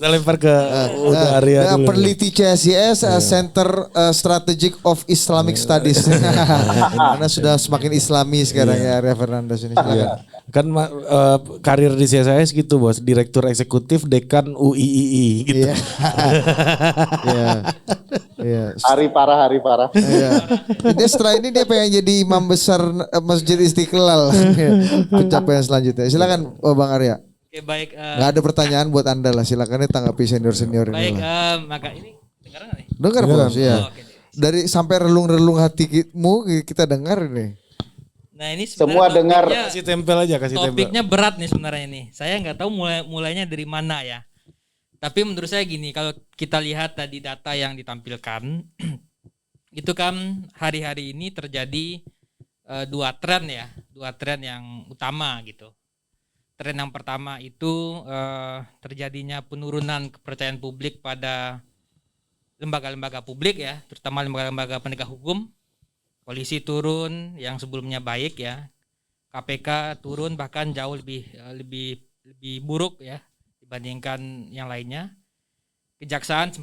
Kita lempar ke udah area dulu. Peneliti CSIS Center Strategic of Islamic Studies. Karena sudah semakin Islami sekarang ya Area Fernandes ini. Silakan. Kan karir di CSIS gitu bos, direktur eksekutif dekan UIII gitu. Iya. Hari parah. Iya. Dia setelah ini dia pengen jadi imam besar Masjid Istiqlal. Pencapaian selanjutnya. Silakan Bang Arya. Oke, baik. Nggak ada pertanyaan buat Anda lah. Silakan tanggapi senior ini. Baik, maka ini dengar nggak nih? Dengar bos ya. Oke. Dari sampai relung-relung hatimu kita dengar ini. Nah ini Semua dengar. Kasih tempel aja, kasih tempel. Topiknya berat nih sebenarnya ini. Saya nggak tahu mulainya dari mana ya. Tapi menurut saya gini, kalau kita lihat tadi data yang ditampilkan, itu kan hari-hari ini terjadi dua tren yang utama gitu. Tren yang pertama itu terjadinya penurunan kepercayaan publik pada lembaga-lembaga publik ya, terutama lembaga-lembaga penegak hukum. Polisi turun yang sebelumnya baik ya, KPK turun bahkan jauh lebih buruk ya dibandingkan yang lainnya. Kejaksaan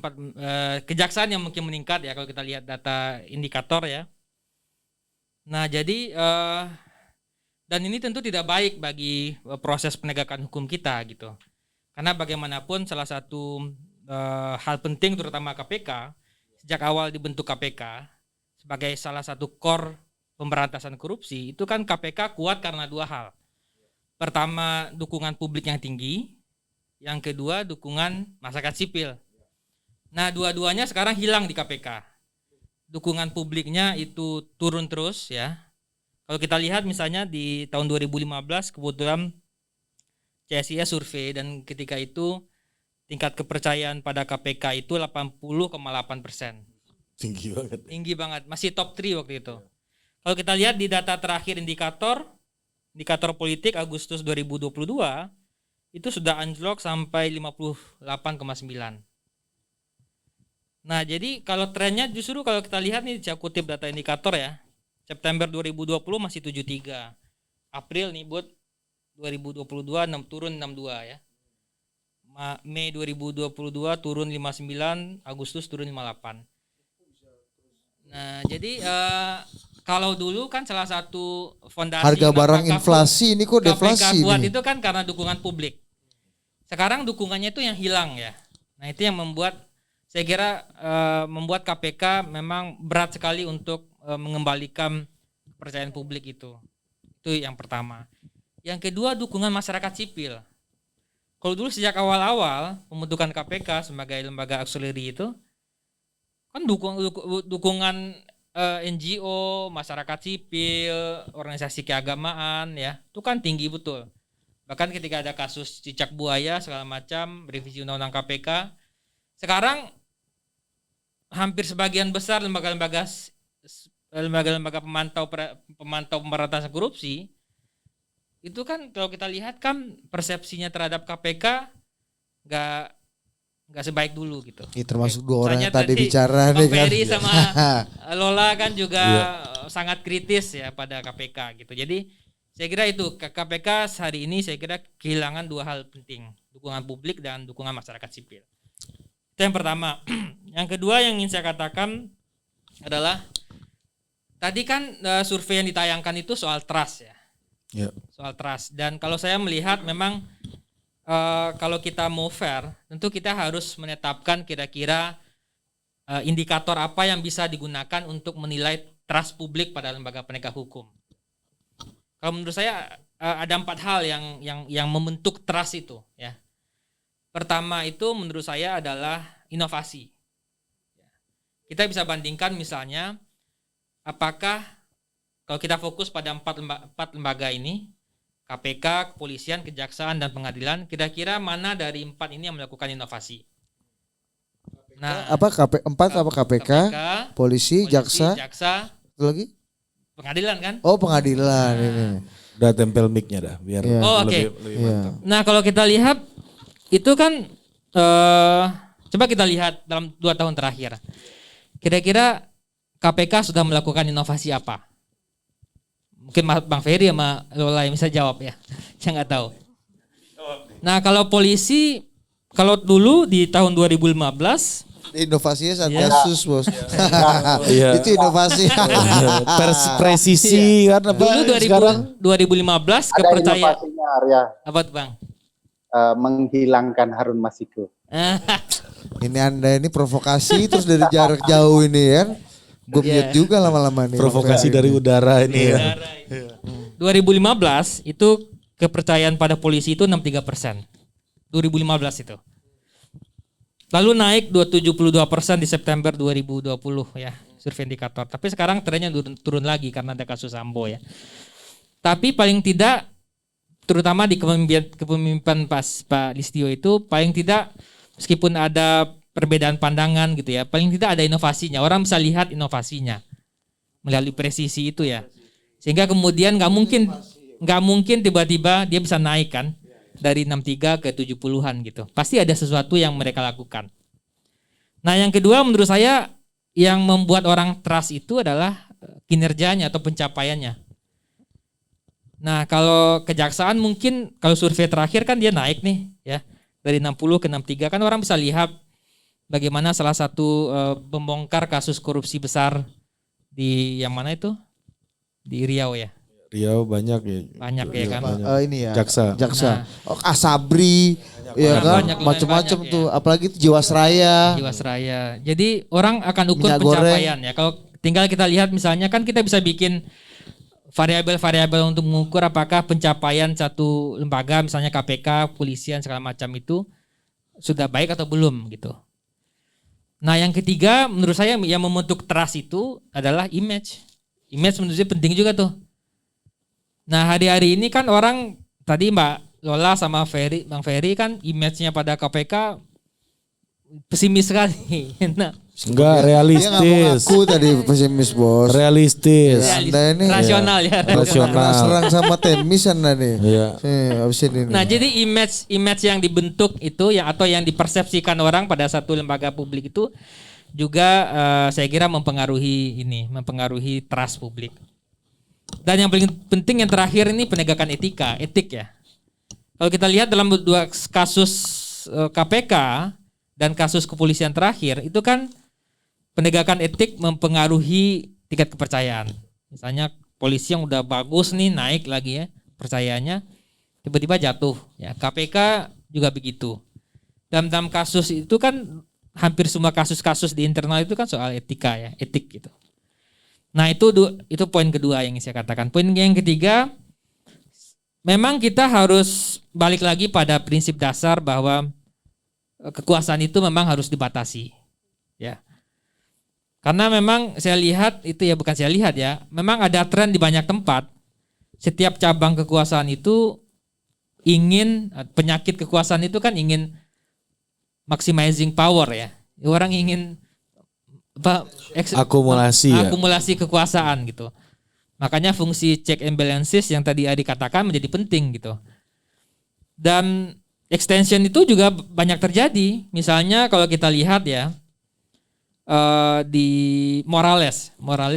yang mungkin meningkat ya kalau kita lihat data indikator ya. Nah jadi dan ini tentu tidak baik bagi proses penegakan hukum kita gitu. Karena bagaimanapun salah satu hal penting terutama KPK sejak awal dibentuk KPK sebagai salah satu core pemberantasan korupsi itu kan KPK kuat karena dua hal. Pertama dukungan publik yang tinggi, yang kedua dukungan masyarakat sipil. Nah dua-duanya sekarang hilang di KPK. Dukungan publiknya itu turun terus ya. Kalau kita lihat misalnya di tahun 2015 kebetulan CSIS survei dan ketika itu tingkat kepercayaan pada KPK itu 80,8%. Tinggi banget, masih top 3 waktu itu. Kalau kita lihat di data terakhir indikator politik Agustus 2022 itu sudah anjlok sampai 58,9. Nah jadi kalau trennya justru kalau kita lihat nih saya kutip data indikator ya, September 2020 masih 73. April nih buat 2022 turun 62 ya. Mei 2022 turun 59, Agustus turun 58. Nah, jadi kalau dulu kan salah satu fondasi harga barang inflasi ini kok deflasi KPK kuat ini. itu kan karena dukungan publik. Sekarang dukungannya itu yang hilang ya. Nah, itu yang membuat saya kira membuat KPK memang berat sekali untuk mengembalikan kepercayaan publik itu. Itu yang pertama. Yang kedua dukungan masyarakat sipil. Kalau dulu sejak awal-awal pembentukan KPK sebagai lembaga auxiliary itu kan dukungan NGO, masyarakat sipil, organisasi keagamaan ya, itu kan tinggi betul. Bahkan ketika ada kasus cicak buaya segala macam, revisi undang-undang KPK, sekarang hampir sebagian besar lembaga-lembaga pemantau pemberantasan korupsi itu kan kalau kita lihat kan persepsinya terhadap KPK nggak sebaik dulu gitu. Termasuk dua orang yang Tadi tadi bicara Bang nih kan. Ferry sama Lola kan juga sangat kritis ya pada KPK gitu. Jadi saya kira itu KPK hari ini saya kira kehilangan dua hal penting, dukungan publik dan dukungan masyarakat sipil. Itu yang pertama. Yang kedua yang ingin saya katakan adalah tadi kan survei yang ditayangkan itu soal trust ya. Soal trust, dan kalau saya melihat memang kalau kita mau fair tentu kita harus menetapkan kira-kira indikator apa yang bisa digunakan untuk menilai trust publik pada lembaga penegak hukum. Kalau menurut saya ada 4 hal yang membentuk trust itu ya. Pertama itu menurut saya adalah inovasi. Kita bisa bandingkan misalnya apakah kalau kita fokus pada 4 lembaga ini, KPK, kepolisian, kejaksaan, dan pengadilan, kira-kira mana dari 4 ini yang melakukan inovasi? Nah, KPK, polisi, jaksa, satu lagi? Pengadilan kan? Oh, pengadilan ini. Udah tempel mic-nya dah biar lebih mantap. Nah, kalau kita lihat itu kan coba kita lihat dalam 2 tahun terakhir. Kira-kira KPK sudah melakukan inovasi apa? Mungkin Bang Ferry sama Lola yang bisa jawab ya. Saya nggak tahu. Nah kalau polisi Kalau dulu di tahun 2015 Inovasinya saat Iya. kasus bos. Iya. Itu inovasi. Presisi kan apa dulu sekarang 2015 Ada kepercayaan inovasinya Arya, apa tuh Bang? menghilangkan Harun Masiku. Ini Anda ini provokasi terus dari jarak jauh ini kan. Gue Iya. mute juga lama-lama nih. provokasi dari udara ini ya. 2015 itu kepercayaan pada polisi itu 63%. 2015 itu. Lalu naik 72% di September 2020 ya, survei indikator. Tapi sekarang trennya turun lagi karena ada kasus Sambo ya. Tapi paling tidak, terutama di kepemimpinan Pak Listio itu, paling tidak meskipun ada perbedaan pandangan gitu ya, paling tidak ada inovasinya. Orang bisa lihat inovasinya melalui presisi itu ya. Sehingga kemudian nggak mungkin tiba-tiba dia bisa naik kan dari 63 ke 70-an gitu. Pasti ada sesuatu yang mereka lakukan. Nah, yang kedua menurut saya yang membuat orang trust itu adalah kinerjanya atau pencapaiannya. Nah, kalau kejaksaan mungkin kalau survei terakhir kan dia naik nih ya. Dari 60 ke 63 kan orang bisa lihat bagaimana salah satu pembongkar kasus korupsi besar di yang mana itu? Di Riau ya. Riau banyak ya. Banyak ya kan. Ini ya. Jaksa. Nah. Asabri, ya kan, banyak, macam-macam banyak, tuh. Apalagi itu Jiwasraya. Jiwasraya. Jadi orang akan ukur Minyak pencapaian ya. Kalau tinggal kita lihat misalnya kan kita bisa bikin variabel-variabel untuk mengukur apakah pencapaian satu lembaga misalnya KPK, kepolisian segala macam itu sudah baik atau belum gitu. Nah, yang ketiga menurut saya yang membentuk trust itu adalah image. Image menurut saya penting juga tuh. Nah, hari-hari ini kan orang tadi Mbak Lola sama Bang Ferry kan image-nya pada KPK pesimis sekali. Nah, Enggak Dia nggak mau realistis. ngaku tadi pesimis bos. Realistis. Ya, Anda ini rasional ya. Rasional. Kena serang sama temis Anda nih. Iya. Abis ini. Nah, jadi image yang dibentuk itu yang atau yang dipersepsikan orang pada satu lembaga publik itu juga saya kira mempengaruhi trust publik. Dan yang paling penting yang terakhir ini penegakan etik ya. Kalau kita lihat dalam dua kasus KPK dan kasus kepolisian terakhir itu kan penegakan etik mempengaruhi tingkat kepercayaan. Misalnya polisi yang udah bagus nih naik lagi ya percayaannya tiba-tiba jatuh ya. KPK juga begitu. Dalam kasus itu kan hampir semua kasus-kasus di internal itu kan soal etika ya, etik gitu. Nah, itu poin kedua yang saya katakan. Poin yang ketiga, memang kita harus balik lagi pada prinsip dasar bahwa kekuasaan itu memang harus dibatasi. Ya. Karena memang saya lihat itu ya, bukan saya lihat ya, memang ada tren di banyak tempat. Setiap cabang kekuasaan itu penyakit kekuasaan itu kan ingin maximizing power ya. Orang ingin akumulasi kekuasaan gitu. Makanya fungsi check and balances yang tadi Adi katakan menjadi penting gitu. Dan extension itu juga banyak terjadi. Misalnya kalau kita lihat ya di Morales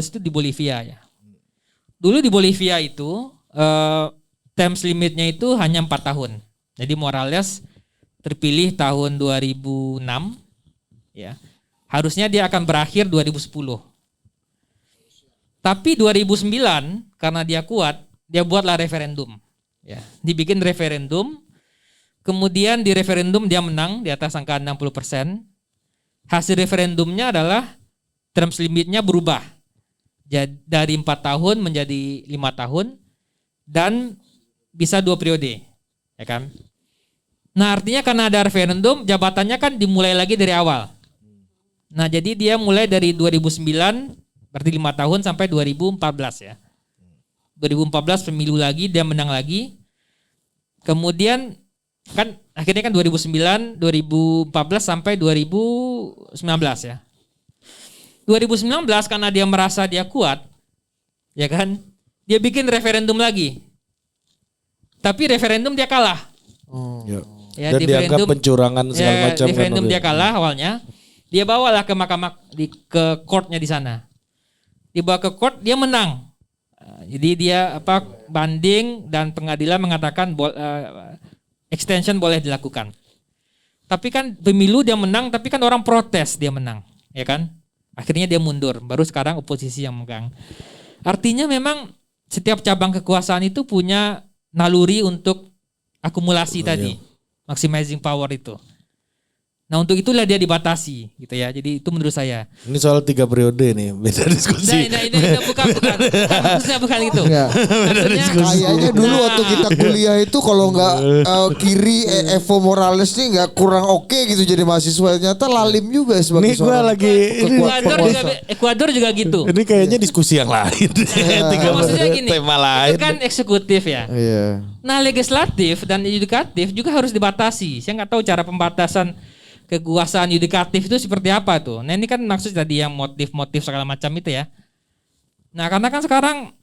itu di Bolivia ya. Dulu di Bolivia itu term limitnya itu hanya 4 tahun. Jadi Morales terpilih tahun 2006 ya. Harusnya dia akan berakhir 2010. Tapi 2009 karena dia kuat, dia buatlah referendum. Ya, dibikin referendum. Kemudian di referendum dia menang di atas angka 60%. Hasil referendumnya adalah term limitnya berubah. Jadi dari 4 tahun menjadi 5 tahun dan bisa 2 periode. Ya kan? Nah, artinya karena ada referendum, jabatannya kan dimulai lagi dari awal. Nah, jadi dia mulai dari 2009 berarti 5 tahun sampai 2014 ya. 2014 pemilu lagi, dia menang lagi. Kemudian kan akhirnya kan 2009, 2014 sampai 2019 ya. 2019 karena dia merasa dia kuat, ya kan? Dia bikin referendum lagi. Tapi referendum dia kalah. Ya, Dan dianggap pencurangan segala macam. Referendum dia kalah awalnya. Dia bawalah ke mahkamah ke courtnya di sana. Dibawa ke court, dia menang. Jadi dia banding dan pengadilan mengatakan extension boleh dilakukan. Tapi kan pemilu dia menang, tapi kan orang protes dia menang, ya kan? Akhirnya dia mundur, baru sekarang oposisi yang megang. Artinya memang setiap cabang kekuasaan itu punya naluri untuk akumulasi tadi, maximizing power itu. Nah untuk itulah dia dibatasi gitu ya. Jadi itu menurut saya. Ini soal 3 periode nih, beda diskusi. Nah, ini bukan. Maksudnya bukan itu. Enggak. Maksudnya Kayaknya dulu waktu kita kuliah itu kalau nggak kiri Evo Morales nih nggak kurang oke gitu jadi mahasiswa. Ternyata lalim juga sebagai Ini gue lagi Ekuador juga gitu. Ini kayaknya diskusi yang lain. Maksudnya gini, tema itu lain. kan eksekutif ya. Iya. Nah legislatif dan yudikatif juga harus dibatasi. Saya nggak tahu cara pembatasan kekuasaan yudikatif itu seperti apa tuh. Nah ini kan maksud tadi yang motif-motif segala macam itu ya. Nah karena kan sekarang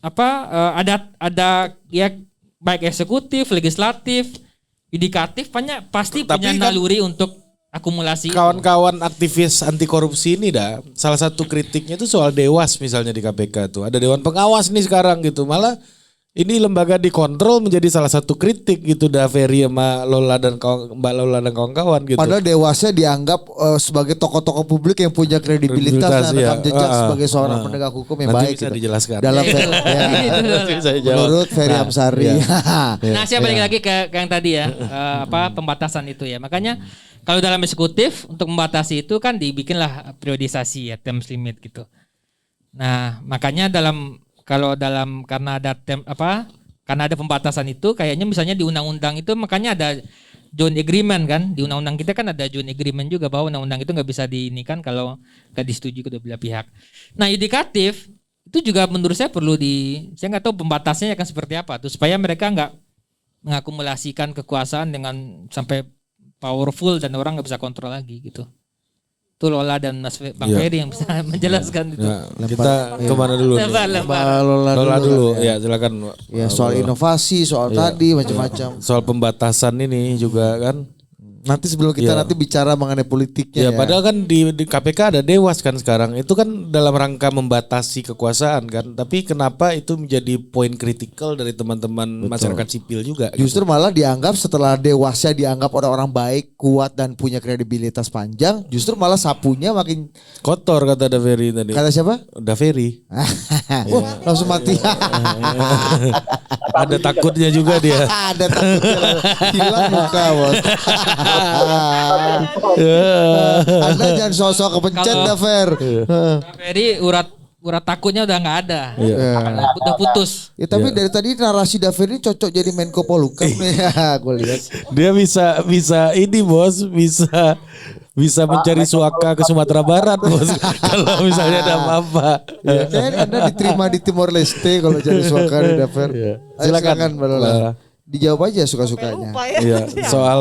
ada ya baik eksekutif, legislatif, yudikatif pasti punya kan naluri untuk akumulasi. Kawan-kawan aktivis anti korupsi ini salah satu kritiknya itu soal dewas misalnya di KPK tuh. Ada dewan pengawas nih sekarang gitu. Malah ini lembaga dikontrol menjadi salah satu kritik gitu Daveri sama Mbak Lola dan kawan-kawan gitu. Padahal dewasnya dianggap sebagai tokoh-tokoh publik yang punya kredibilitas dan rekam jejak sebagai seorang penegak hukum yang nanti baik. bisa gitu. dijelaskan. Dalam menurut Ferry Amsari. Nah saya balik lagi ke yang tadi ya, pembatasan itu ya. Makanya kalau dalam eksekutif untuk membatasi itu kan dibikinlah periodisasi ya, term limit gitu. Nah makanya karena ada pembatasan itu kayaknya misalnya di undang-undang itu makanya ada joint agreement kan, di undang-undang kita kan ada joint agreement juga bahwa undang-undang itu nggak bisa diinikan kalau nggak disetujui kedua belah pihak. Nah yudikatif itu juga menurut saya saya nggak tahu pembatasnya akan seperti apa tuh supaya mereka nggak mengakumulasikan kekuasaan dengan sampai powerful dan orang nggak bisa kontrol lagi gitu. Itu Lola dan Bang Ferry yang bisa menjelaskan itu. Ya, kita kemana dulu? Lola dulu. Ya silakan. Ya soal inovasi, soal tadi macam-macam. Soal pembatasan ini juga kan. Nanti sebelum kita nanti bicara mengenai politiknya ya. Padahal kan di KPK ada dewas kan sekarang. Itu kan dalam rangka membatasi kekuasaan kan. Tapi kenapa itu menjadi poin kritikal dari teman-teman masyarakat sipil juga? Justru malah dianggap setelah dewasnya dianggap orang-orang baik, kuat dan punya kredibilitas panjang, justru malah sapunya makin kotor kata Daveri tadi. Kata siapa? Daveri. Langsung mati. Ada takutnya juga dia. Ada takutnya hilang muka bos. Anda jangan sosok kepencet dah Fer. Ferry urat takutnya udah nggak ada. Udah putus. Ya tapi dari tadi narasi Daveri ini cocok jadi Menko Polhukam nih ya, gue lihat. Dia bisa ini bos, bisa mencari suaka ke Sumatera Barat bos. Kalau misalnya ada apa-apa. Ya, kayaknya Anda diterima di Timor Leste kalau cari suaka di Daver. Silakan Mbak Lola. Dijawab aja suka-sukanya. Iya, soal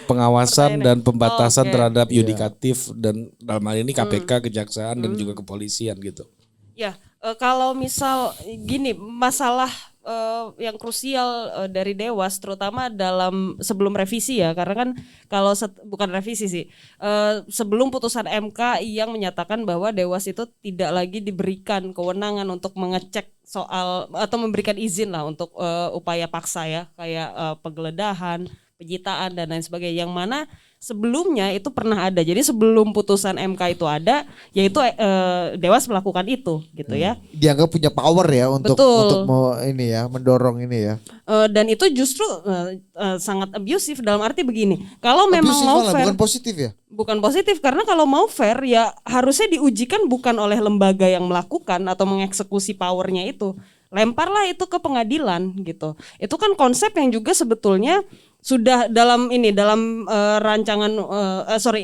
pengawasan dan pembatasan terhadap yudikatif dan dalam hal ini KPK, kejaksaan dan juga kepolisian gitu. Ya, kalau misal gini, masalah yang krusial dari Dewas terutama dalam sebelum revisi ya, karena kan kalau bukan revisi sih, sebelum putusan MK yang menyatakan bahwa Dewas itu tidak lagi diberikan kewenangan untuk mengecek soal atau memberikan izin lah untuk upaya paksa ya, kayak penggeledahan, penyitaan dan lain sebagainya, yang mana sebelumnya itu pernah ada. Jadi sebelum putusan MK itu ada, yaitu Dewas melakukan itu gitu ya. Dianggap punya power ya untuk ini ya, mendorong ini ya. Dan itu justru sangat abusive dalam arti begini. Kalau memang abusive mau malah, fair, bukan positif ya? Bukan positif karena kalau mau fair ya harusnya diujikan bukan oleh lembaga yang melakukan atau mengeksekusi powernya itu. Lemparlah itu ke pengadilan gitu. Itu kan konsep yang juga sebetulnya sudah dalam rancangan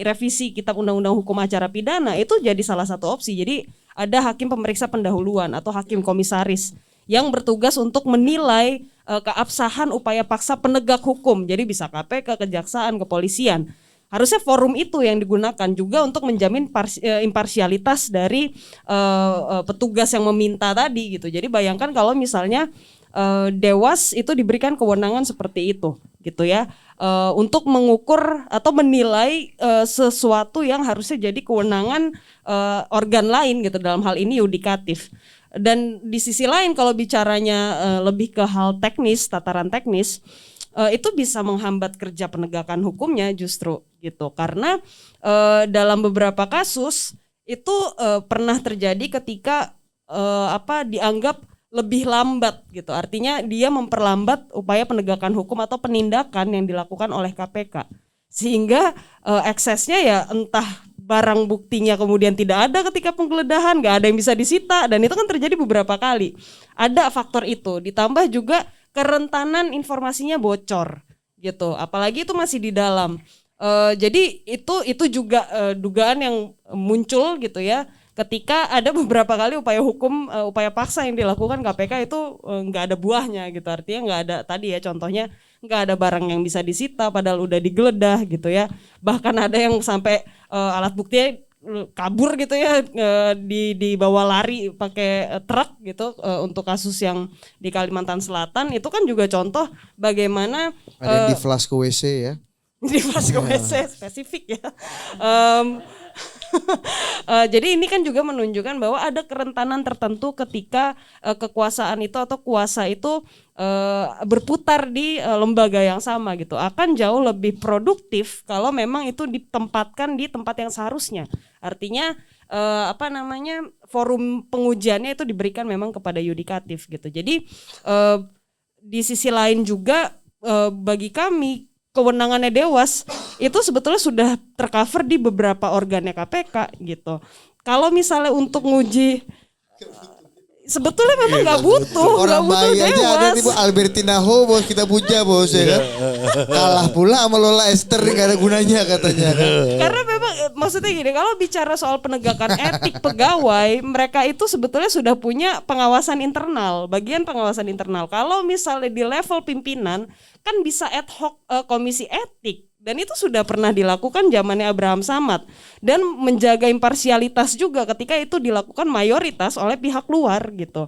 revisi Kitab Undang-Undang Hukum Acara Pidana itu jadi salah satu opsi. Jadi ada hakim pemeriksa pendahuluan atau hakim komisaris yang bertugas untuk menilai keabsahan upaya paksa penegak hukum. Jadi bisa KPK, Kejaksaan, Kepolisian. Harusnya forum itu yang digunakan juga untuk menjamin imparsialitas dari petugas yang meminta tadi gitu. Jadi bayangkan kalau misalnya Dewas itu diberikan kewenangan seperti itu gitu ya, untuk mengukur atau menilai sesuatu yang harusnya jadi kewenangan organ lain gitu, dalam hal ini yudikatif. Dan di sisi lain kalau bicaranya lebih ke hal teknis, tataran teknis, itu bisa menghambat kerja penegakan hukumnya justru gitu. Karena dalam beberapa kasus itu pernah terjadi ketika dianggap lebih lambat gitu. Artinya dia memperlambat upaya penegakan hukum atau penindakan yang dilakukan oleh KPK. Sehingga eksesnya ya entah barang buktinya kemudian tidak ada ketika penggeledahan, nggak ada yang bisa disita, dan itu kan terjadi beberapa kali. Ada faktor itu, ditambah juga kerentanan informasinya bocor gitu, apalagi itu masih di dalam. Jadi itu juga dugaan yang muncul gitu ya, ketika ada beberapa kali upaya hukum, upaya paksa yang dilakukan KPK itu nggak ada buahnya gitu, artinya nggak ada tadi ya contohnya nggak ada barang yang bisa disita padahal udah digeledah gitu ya, bahkan ada yang sampai alat buktinya kabur gitu ya, dibawa lari pakai truk gitu, untuk kasus yang di Kalimantan Selatan itu kan juga contoh bagaimana ada yang di flash ke WC ya. Di flash ke WC spesifik ya. Jadi ini kan juga menunjukkan bahwa ada kerentanan tertentu ketika kekuasaan itu atau kuasa itu berputar di lembaga yang sama gitu. Akan jauh lebih produktif kalau memang itu ditempatkan di tempat yang seharusnya. Artinya forum pengujiannya itu diberikan memang kepada yudikatif gitu. Jadi di sisi lain juga bagi kami kewenangannya Dewas itu sebetulnya sudah tercover di beberapa organnya KPK gitu. Kalau misalnya untuk nguji sebetulnya memang nggak butuh, Orang bayi aja Dewas. ada nih Bu Albertina Ho, bos kita puja bos ya kan. Kalah pula sama Lola Esther, nggak ada gunanya katanya kan. Karena memang maksudnya gini, kalau bicara soal penegakan etik pegawai, mereka itu sebetulnya sudah punya pengawasan internal, bagian pengawasan internal. Kalau misalnya di level pimpinan kan bisa ad hoc komisi etik, dan itu sudah pernah dilakukan zamannya Abraham Samad, dan menjaga imparsialitas juga ketika itu dilakukan mayoritas oleh pihak luar gitu.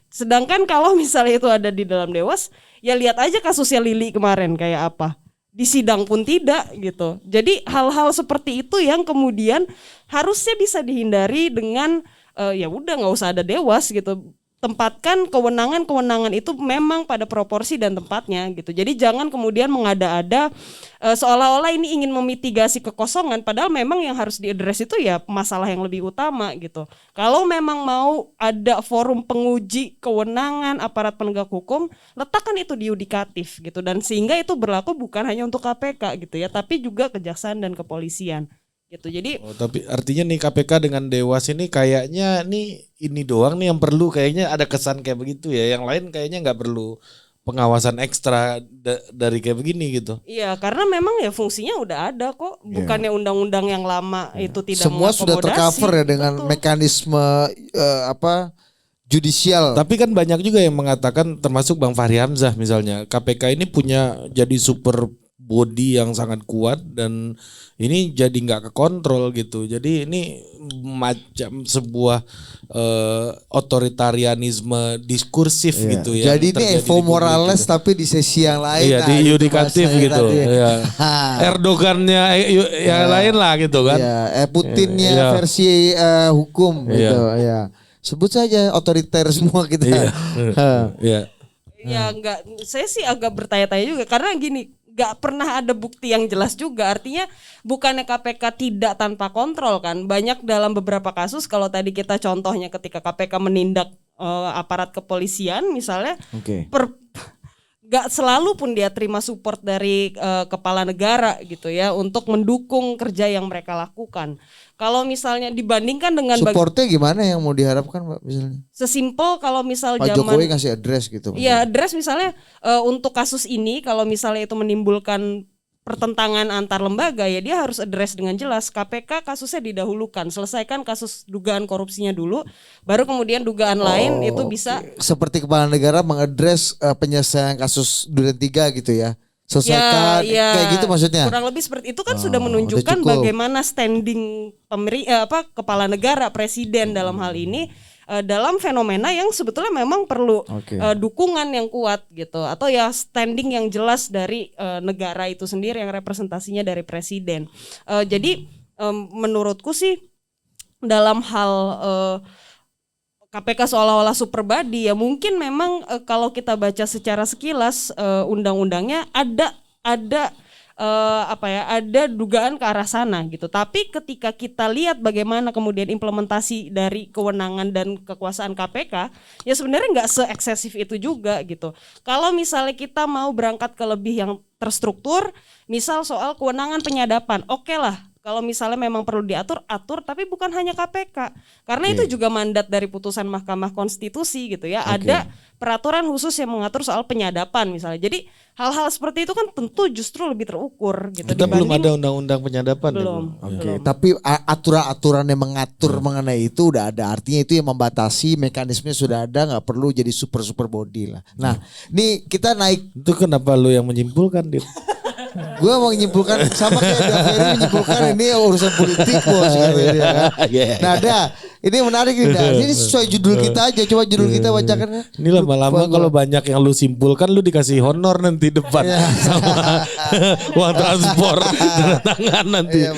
Sedangkan kalau misalnya itu ada di dalam Dewas, ya lihat aja kasusnya Lili kemarin kayak apa. Di sidang pun tidak gitu. Jadi hal-hal seperti itu yang kemudian harusnya bisa dihindari dengan ya udah nggak usah ada Dewas gitu. Tempatkan kewenangan-kewenangan itu memang pada proporsi dan tempatnya gitu. Jadi jangan kemudian mengada-ada seolah-olah ini ingin memitigasi kekosongan, padahal memang yang harus diadres itu ya masalah yang lebih utama gitu. Kalau memang mau ada forum penguji kewenangan aparat penegak hukum, letakkan itu di yudikatif gitu, dan sehingga itu berlaku bukan hanya untuk KPK gitu ya, tapi juga kejaksaan dan kepolisian. Gitu. Jadi tapi artinya nih KPK dengan Dewas ini kayaknya nih ini doang nih yang perlu, kayaknya ada kesan kayak begitu ya. Yang lain kayaknya nggak perlu pengawasan ekstra dari kayak begini gitu. iya, karena memang ya fungsinya udah ada kok. Bukannya undang-undang yang lama itu tidak Semua sudah mengakomodasi. tercover ya dengan Betul. mekanisme judicial. Tapi kan banyak juga yang mengatakan, termasuk Bang Fahri Hamzah misalnya, KPK ini punya jadi super body yang sangat kuat dan ini jadi nggak kekontrol gitu. Jadi ini macam sebuah otoritarianisme diskursif gitu ya. Jadi ini Evo Morales gitu. tapi di sesi yang lain. Iya, di itu yudikatif bahasanya gitu. tadi. Iya. Erdogannya yang lain lah gitu kan. Iya, Putinnya Iya. versi hukum Iya. gitu. Iya. Sebut saja otoriter semua kita. Iya. Iya. Ya enggak, saya sih agak bertanya-tanya juga karena gini, enggak pernah ada bukti yang jelas juga. Artinya bukannya KPK tidak tanpa kontrol kan. Banyak dalam beberapa kasus, kalau tadi kita contohnya ketika KPK menindak aparat kepolisian misalnya, Oke. gak selalu pun dia terima support dari kepala negara gitu ya untuk mendukung kerja yang mereka lakukan. Kalau misalnya dibandingkan dengan Supportnya gimana yang mau diharapkan Mbak misalnya? sesimpel kalau misal Pak zaman Jokowi ngasih address gitu. iya address misalnya untuk kasus ini, kalau misalnya itu menimbulkan pertentangan antar lembaga, ya dia harus address dengan jelas. KPK kasusnya didahulukan, selesaikan kasus dugaan korupsinya dulu, baru kemudian dugaan lain itu bisa. Seperti kepala negara mengadres penyelesaian kasus Duren 3 gitu ya. Selesaikan kayak gitu maksudnya. Kurang lebih seperti itu kan sudah udah menunjukkan cukup. bagaimana standing kepala negara, presiden dalam hal ini dalam fenomena yang sebetulnya memang perlu Oke. dukungan yang kuat gitu, atau ya standing yang jelas dari negara itu sendiri yang representasinya dari presiden. Jadi menurutku sih dalam hal KPK seolah-olah super body ya mungkin memang kalau kita baca secara sekilas undang-undangnya ada ada dugaan ke arah sana gitu. Tapi ketika kita lihat bagaimana kemudian implementasi dari kewenangan dan kekuasaan KPK, ya sebenarnya nggak se-eksesif itu juga gitu. Kalau misalnya kita mau berangkat ke lebih yang terstruktur, misal soal kewenangan penyadapan, oke lah. Kalau misalnya memang perlu diatur, atur, tapi bukan hanya KPK. Karena itu juga mandat dari putusan Mahkamah Konstitusi gitu ya. Ada peraturan khusus yang mengatur soal penyadapan misalnya. Jadi hal-hal seperti itu kan tentu justru lebih terukur gitu. Kita belum ada undang-undang penyadapan. Belum. Tapi aturan-aturan yang mengatur mengenai itu udah ada. Artinya itu yang membatasi, mekanismenya sudah ada, nggak perlu jadi super body lah. Nah, ini kita naik. Itu kenapa lu yang menyimpulkan, Dit? Gue mau menyimpulkan sama kayak Ferry menyimpulkan ini urusan politik bos katanya dia kan. Nah ini menarik nih dah. Ini sesuai judul kita aja. Coba judul kita bacakan. Ini lama-lama kalau banyak yang lu simpulkan lu dikasih honor nanti depan sama uang transport tangan nanti.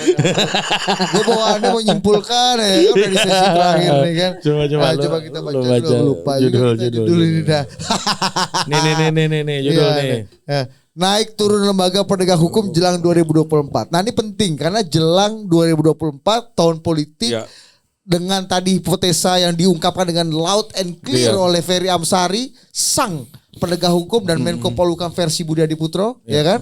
Gue bawa Anda mau nyimpulkan ya kan udah di sesi terakhir nih kan. Coba kita baca dulu. Lupa judul ini dah. Nih judul nih. Naik turun lembaga penegak hukum jelang 2024. Nah ini penting karena jelang 2024 tahun politik dengan tadi hipotesa yang diungkapkan dengan loud and clear oleh Ferry Amsari, sang penegak hukum dan Menko Polhukam versi Budi Adiputro, ya kan?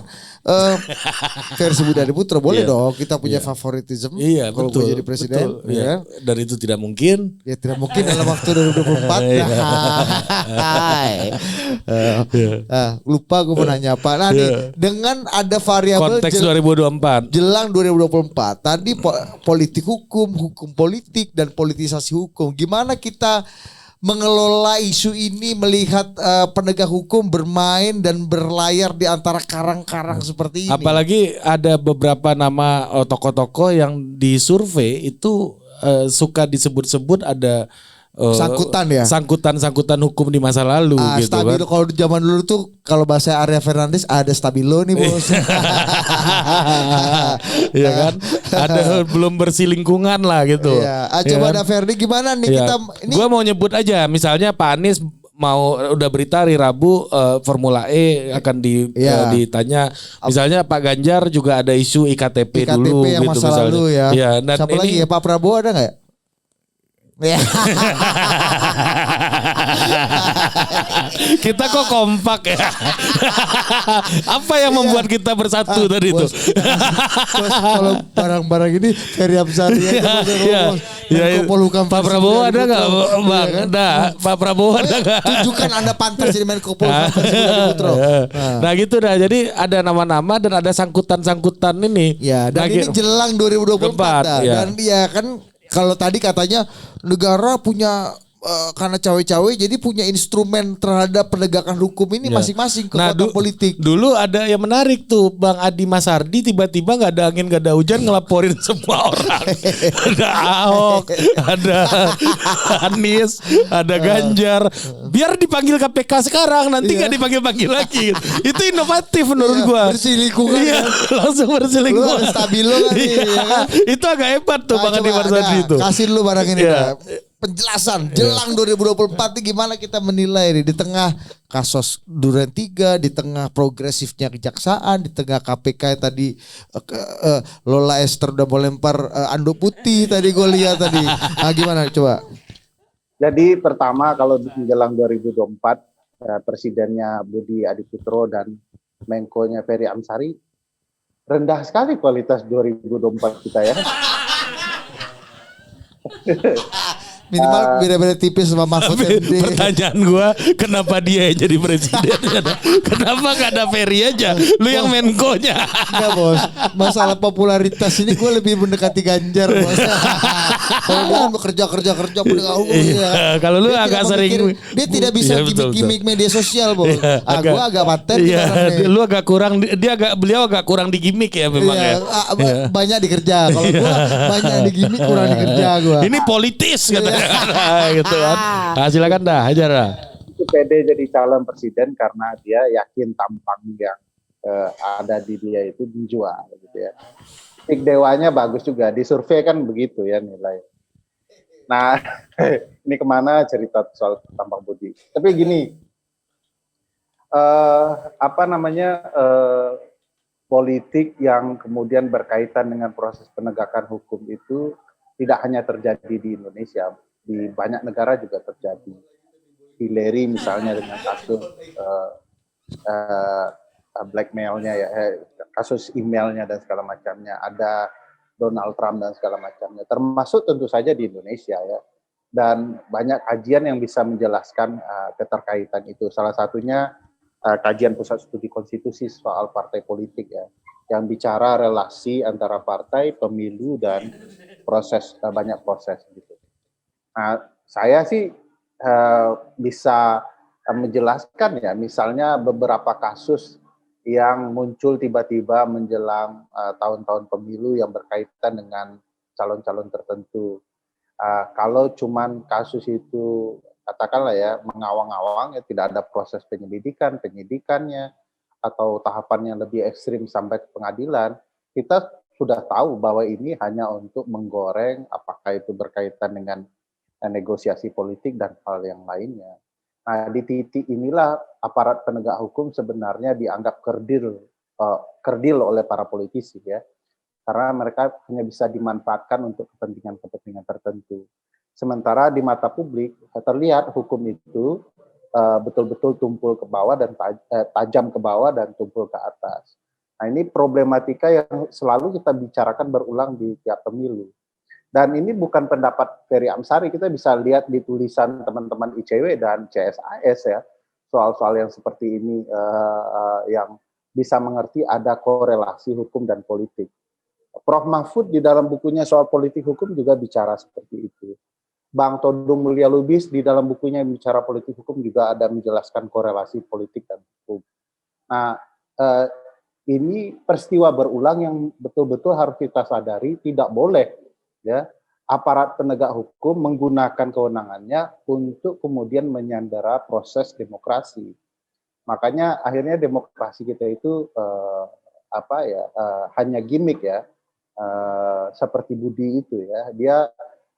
Versi Budi Adiputro boleh dong kita punya favoritism kalau gue jadi presiden, ya kan? Dan itu tidak mungkin. Ya tidak mungkin dalam waktu 2024. Lupa gue mau nanya apa. Nah nih dengan ada variabel konteks 2024 jelang 2024. Tadi politik hukum politik dan politisasi hukum. Gimana kita mengelola isu ini melihat penegak hukum bermain dan berlayar di antara karang-karang seperti ini. Apalagi ada beberapa nama tokoh-tokoh yang disurvei itu suka disebut-sebut ada sangkutan ya. Sangkutan hukum di masa lalu gitu Stabilo, kan. kalau di zaman dulu tuh kalau bahasa Arya Fernandes ada Stabilo nih bos. Iya kan? Ada belum bersih lingkungan lah gitu. Iya. Coba ada Ferdi gimana nih kita ini. Gua mau nyebut aja misalnya Pak Anies mau udah berita hari Rabu Formula E akan ditanya. Misalnya Pak Ganjar juga ada isu IKTP dulu yang gitu masa misalnya. lalu ya. Ya, dan siapa lagi ya Pak Prabowo ada nggak ya? Kita kok kompak ya. Apa yang membuat kita bersatu tadi itu? Kalau barang-barang ini Ferry Amsari aja. Pak Prabowo ada nggak? Pak Prabowo ada nggak? Tunjukkan Anda pantas jadi Menko Polhukam. Nah gitu dah. Jadi ada nama-nama dan ada sangkutan-sangkutan ini. Ya, dan ini jelang 2024 dan dia kan kalau tadi katanya negara punya karena cawe-cawe jadi punya instrumen terhadap penegakan hukum ini masing-masing kekuatan politik. Dulu ada yang menarik tuh Bang Adi Masardi tiba-tiba nggak ada angin nggak ada hujan ngelaporin semua orang. Ada Ahok, ada Anies, ada Ganjar. Biar dipanggil KPK sekarang nanti nggak dipanggil-panggil lagi. Itu inovatif menurut gua. Bersih lingkungan kan. Langsung bersih lingkungan. Stabilo kan ya kan? Itu agak hebat tuh Bang Adi Masardi itu. Kasih dulu barang ini penjelasan jelang 2024 ini gimana kita menilai nih di tengah kasus Duren 3, di tengah progresifnya kejaksaan, di tengah KPK yang tadi Lola Esther udah mau lempar anduk putih tadi gue lihat tadi. Nah, gimana coba? Jadi pertama kalau menjelang 2024 presidennya Budi Adiputro dan Menko-nya Ferry Amsari rendah sekali kualitas 2024 kita ya. Minimal beda-beda tipis sama Mahfud MD. Pertanyaan gue, kenapa dia yang jadi presiden? Kenapa gak ada Ferry aja? Lu yang Menko-nya. Enggak bos, masalah popularitas ini gue lebih mendekati Ganjar bos. Kalau dia kan bekerja penegak hukum ya. Kalau lu agak sering dia tidak bisa gimmick media sosial bos. Gue agak paten. Lu agak kurang, beliau agak kurang di gimmick ya memang ya. Banyak dikerja. Kalau gue banyak di gimmick kurang dikerja gue. Ini politis katanya. Gitu kan. Nah, silakan dah, ajar dah. Itu pede jadi calon presiden karena dia yakin tampang yang ada di dia itu dijual gitu ya. Tik dewanya bagus juga, di survei kan begitu ya nilai. Nah, ini kemana cerita soal tampang Budi? Tapi gini, politik yang kemudian berkaitan dengan proses penegakan hukum itu tidak hanya terjadi di Indonesia, di banyak negara juga terjadi. Hillary misalnya dengan kasus blackmailnya ya, kasus emailnya dan segala macamnya, ada Donald Trump dan segala macamnya, termasuk tentu saja di Indonesia ya. Dan banyak kajian yang bisa menjelaskan keterkaitan itu. Salah satunya kajian Pusat Studi Konstitusi soal partai politik ya, yang bicara relasi antara partai, pemilu dan proses banyak proses gitu. Nah, saya sih bisa menjelaskan ya, misalnya beberapa kasus yang muncul tiba-tiba menjelang tahun-tahun pemilu yang berkaitan dengan calon-calon tertentu. Kalau cuman kasus itu katakanlah ya mengawang-awang ya, tidak ada proses penyidikannya atau tahapan yang lebih ekstrim sampai ke pengadilan, kita sudah tahu bahwa ini hanya untuk menggoreng apakah itu berkaitan dengan negosiasi politik dan hal yang lainnya. Nah, di titik inilah aparat penegak hukum sebenarnya dianggap kerdil oleh para politisi ya, karena mereka hanya bisa dimanfaatkan untuk kepentingan-kepentingan tertentu. Sementara di mata publik terlihat hukum itu betul-betul tumpul ke bawah dan tajam ke bawah dan tumpul ke atas. Nah, ini problematika yang selalu kita bicarakan berulang di tiap pemilu. Dan ini bukan pendapat Ferry Amsari, kita bisa lihat di tulisan teman-teman ICW dan CSIS ya, soal-soal yang seperti ini yang bisa mengerti ada korelasi hukum dan politik. Prof. Mahfud di dalam bukunya soal politik hukum juga bicara seperti itu. Bang Todung Mulya Lubis di dalam bukunya yang bicara politik hukum juga ada menjelaskan korelasi politik dan hukum. Nah, ini peristiwa berulang yang betul-betul harus kita sadari, tidak boleh ya aparat penegak hukum menggunakan kewenangannya untuk kemudian menyandera proses demokrasi. Makanya akhirnya demokrasi kita itu hanya gimmick ya, seperti Budi itu ya, dia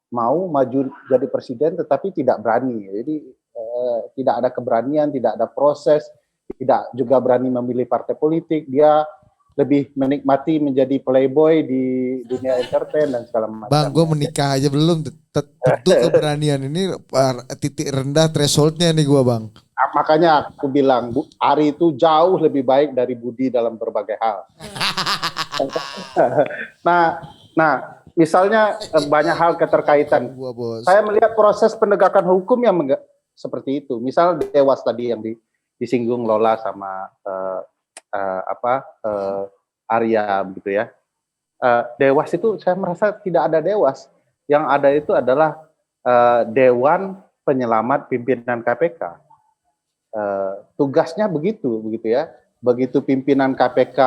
mau maju jadi presiden tetapi tidak berani. Jadi tidak ada keberanian, tidak ada proses, tidak juga berani memilih partai politik. Dia lebih menikmati menjadi playboy di dunia entertain dan segala macam. Bang, gue menikah aja belum, tentu keberanian ini titik rendah thresholdnya nih gue bang. Makanya aku bilang Ari itu jauh lebih baik dari Budi dalam berbagai hal. Nah, misalnya banyak hal keterkaitan. Saya melihat proses penegakan hukum yang seperti itu. Misal Dewas tadi yang disinggung Lola sama Arya begitu ya. Dewas itu saya merasa tidak ada dewas. Yang ada itu adalah Dewan Penyelamat Pimpinan KPK. Tugasnya begitu ya. Begitu pimpinan KPK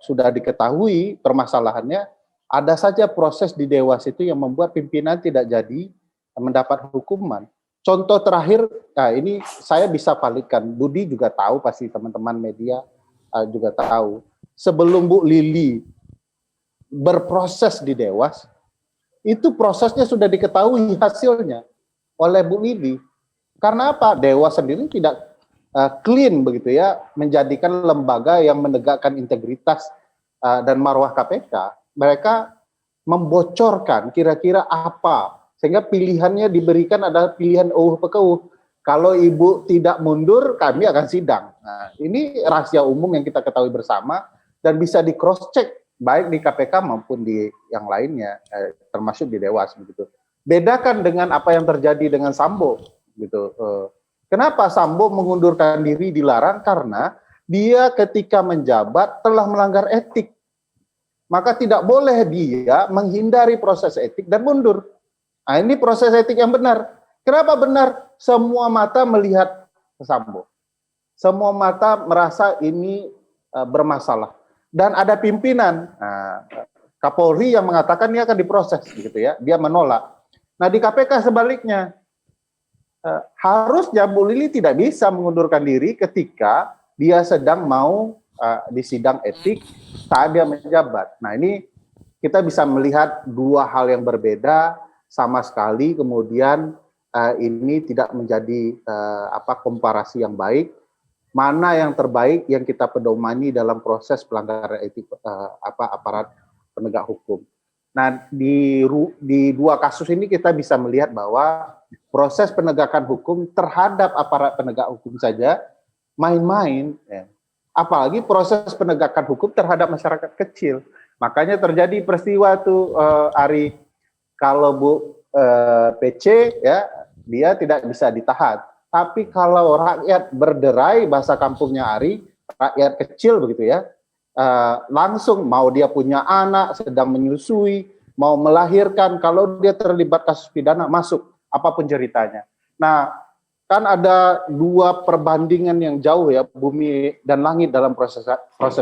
sudah diketahui permasalahannya, ada saja proses di Dewas itu yang membuat pimpinan tidak jadi mendapat hukuman. Contoh terakhir, nah ini saya bisa validkan, Budi juga tahu, pasti teman-teman media juga tahu. Sebelum Bu Lili berproses di Dewas, itu prosesnya sudah diketahui hasilnya oleh Bu Lili. Karena apa? Dewas sendiri tidak clean begitu ya, menjadikan lembaga yang menegakkan integritas dan marwah KPK. Mereka membocorkan kira-kira apa, sehingga pilihannya diberikan adalah pilihan pekeuh. Kalau Ibu tidak mundur, kami akan sidang. Nah, ini rahasia umum yang kita ketahui bersama dan bisa di cross check baik di KPK maupun di yang lainnya, termasuk di Dewas begitu. Bedakan dengan apa yang terjadi dengan Sambo gitu. Kenapa Sambo mengundurkan diri dilarang? Karena dia ketika menjabat telah melanggar etik. Maka tidak boleh dia menghindari proses etik dan mundur. Nah, ini proses etik yang benar. Kenapa benar? Semua mata melihat Sambo. Semua mata merasa ini bermasalah. Dan ada pimpinan, Kapolri yang mengatakan ini akan diproses, gitu ya. Dia menolak. Nah, di KPK sebaliknya, harusnya Bu Lili tidak bisa mengundurkan diri ketika dia sedang mau di sidang etik saat dia menjabat. Nah, ini kita bisa melihat dua hal yang berbeda sama sekali kemudian ini tidak menjadi komparasi yang baik. Mana yang terbaik yang kita pedomani dalam proses pelanggaran etik aparat penegak hukum. Nah, di dua kasus ini kita bisa melihat bahwa proses penegakan hukum terhadap aparat penegak hukum saja main-main, ya. Apalagi proses penegakan hukum terhadap masyarakat kecil. Makanya terjadi peristiwa tuh Ari, kalau Bu PC ya dia tidak bisa ditahan. Tapi kalau rakyat berderai, bahasa kampungnya Ari, rakyat kecil begitu ya, langsung mau dia punya anak, sedang menyusui, mau melahirkan, kalau dia terlibat kasus pidana, masuk, apapun ceritanya. Nah, kan ada dua perbandingan yang jauh ya, bumi dan langit dalam proses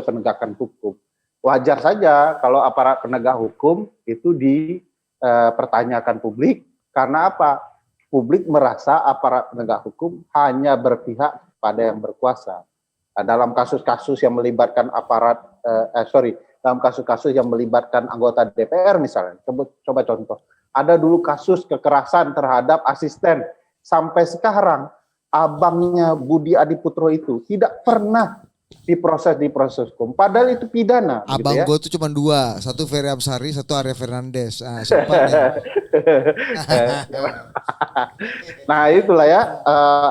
penegakan hukum. Wajar saja kalau aparat penegak hukum itu dipertanyakan publik, karena apa? Publik merasa aparat penegak hukum hanya berpihak pada yang berkuasa. Dalam kasus-kasus yang melibatkan dalam kasus-kasus yang melibatkan anggota DPR misalnya, coba contoh, ada dulu kasus kekerasan terhadap asisten, sampai sekarang abangnya Budi Adiputro itu tidak pernah diproses hukum, padahal itu pidana. Abang gitu ya. gue tuh cuma dua, satu Ferry Amsari, satu Arya Fernandes. Sempat ya. Nah itulah ya,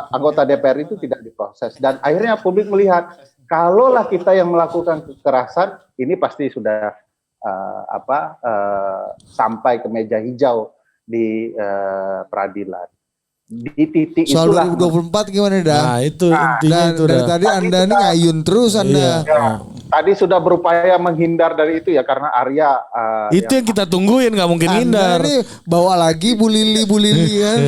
anggota DPR itu tidak diproses, dan akhirnya publik melihat kalaulah kita yang melakukan kekerasan ini pasti sudah sampai ke meja hijau di peradilan. Di titik soal itulah 2024 gimana dah? Nah itu intinya itu dari dah. tadi Anda nih ngayun terus Anda. Ya, tadi sudah berupaya menghindar dari itu ya, karena Arya Itu yang kita tungguin, nggak mungkin hindar. Anda nih bawa lagi Bu Lili kan.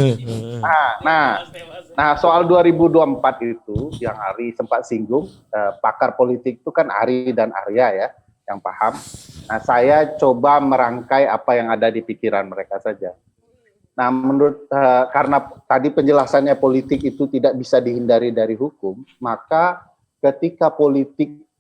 Nah, soal 2024 itu yang Ari sempat singgung, pakar politik itu kan Ari dan Arya ya yang paham. Nah, saya coba merangkai apa yang ada di pikiran mereka saja. Nah, karena tadi penjelasannya politik itu tidak bisa dihindari dari hukum, maka ketika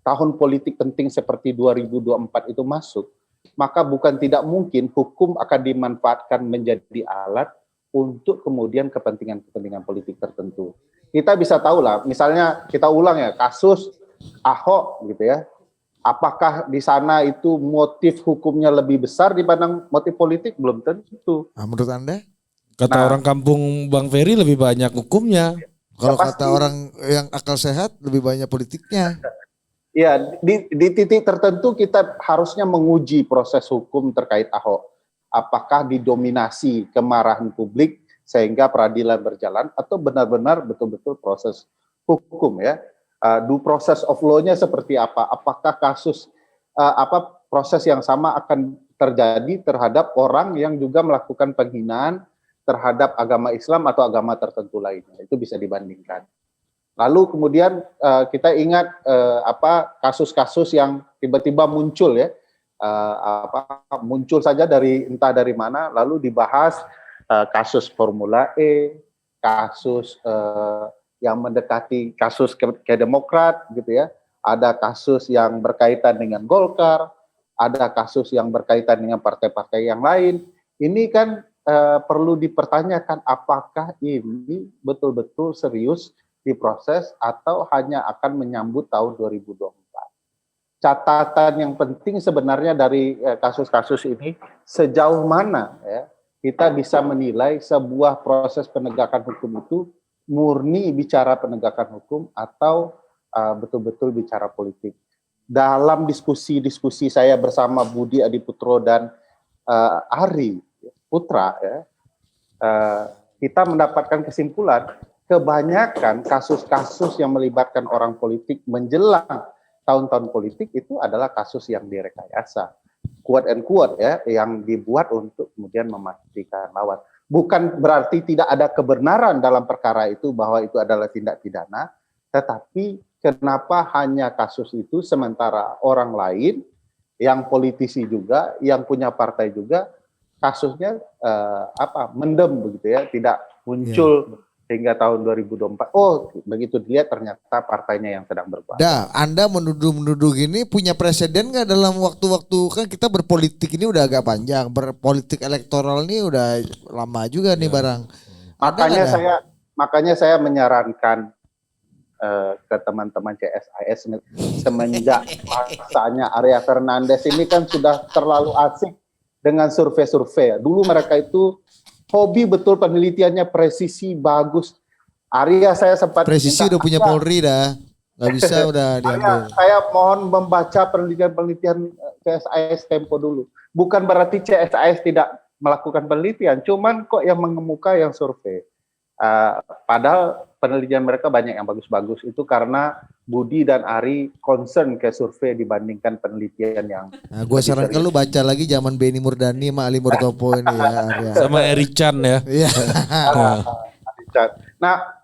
tahun politik penting seperti 2024 itu masuk, maka bukan tidak mungkin hukum akan dimanfaatkan menjadi alat untuk kemudian kepentingan politik tertentu. Kita bisa tahu lah, misalnya kita ulang ya, kasus Ahok gitu ya, apakah di sana itu motif hukumnya lebih besar dibanding motif politik? Belum tentu. Nah, menurut Anda? Kata orang kampung Bang Ferry lebih banyak hukumnya. Kalau kata orang yang akal sehat lebih banyak politiknya. Ya, di titik tertentu kita harusnya menguji proses hukum terkait Ahok. Apakah didominasi kemarahan publik sehingga peradilan berjalan, atau benar-benar betul-betul proses hukum ya. Due process of law-nya seperti apa? Apakah proses yang sama akan terjadi terhadap orang yang juga melakukan penghinaan terhadap agama Islam atau agama tertentu lainnya? Itu bisa dibandingkan. Lalu kemudian kita ingat kasus-kasus yang tiba-tiba muncul ya, muncul saja entah dari mana, lalu dibahas kasus Formula E, kasus yang mendekati kasus ke Demokrat gitu ya, ada kasus yang berkaitan dengan Golkar, ada kasus yang berkaitan dengan partai-partai yang lain. Ini kan perlu dipertanyakan apakah ini betul-betul serius diproses atau hanya akan menyambut tahun 2024. Catatan yang penting sebenarnya dari kasus-kasus ini, sejauh mana ya kita bisa menilai sebuah proses penegakan hukum itu murni bicara penegakan hukum atau betul-betul bicara politik. Dalam diskusi saya bersama Budi Adiputro dan Ari Putra ya, kita mendapatkan kesimpulan kebanyakan kasus-kasus yang melibatkan orang politik menjelang tahun-tahun politik itu adalah kasus yang direkayasa, quote and quote ya, yang dibuat untuk kemudian memastikan lawan. Bukan berarti tidak ada kebenaran dalam perkara itu bahwa itu adalah tindak pidana, tetapi kenapa hanya kasus itu sementara orang lain yang politisi juga, yang punya partai juga, kasusnya mendem begitu ya, tidak muncul hingga tahun 2024. Oh, begitu dilihat ternyata partainya yang sedang berkuasa. Anda menuduh gini punya presiden nggak dalam waktu-waktu kan kita berpolitik ini udah agak panjang, berpolitik elektoral ini udah lama juga nih barang. Makanya saya menyarankan ke teman-teman CSIS semenjak masanya Arya Fernandes ini kan sudah terlalu asik dengan survei-survei. Dulu mereka itu hobi betul penelitiannya, presisi bagus. Arya saya sempat presisi udah punya Polri dah, nggak bisa udah diambil. Saya mohon membaca penelitian CSIS Tempo dulu. Bukan berarti CSIS tidak melakukan penelitian, cuman kok yang mengemuka yang survei. Padahal penelitian mereka banyak yang bagus-bagus itu karena Budi dan Ari concern ke survei dibandingkan penelitian yang. Nah, gue sarankan lu baca lagi zaman Benny Murdani sama Ali Murtopo ini ya. Arya. Sama Eri Chan ya. Iya. Nah,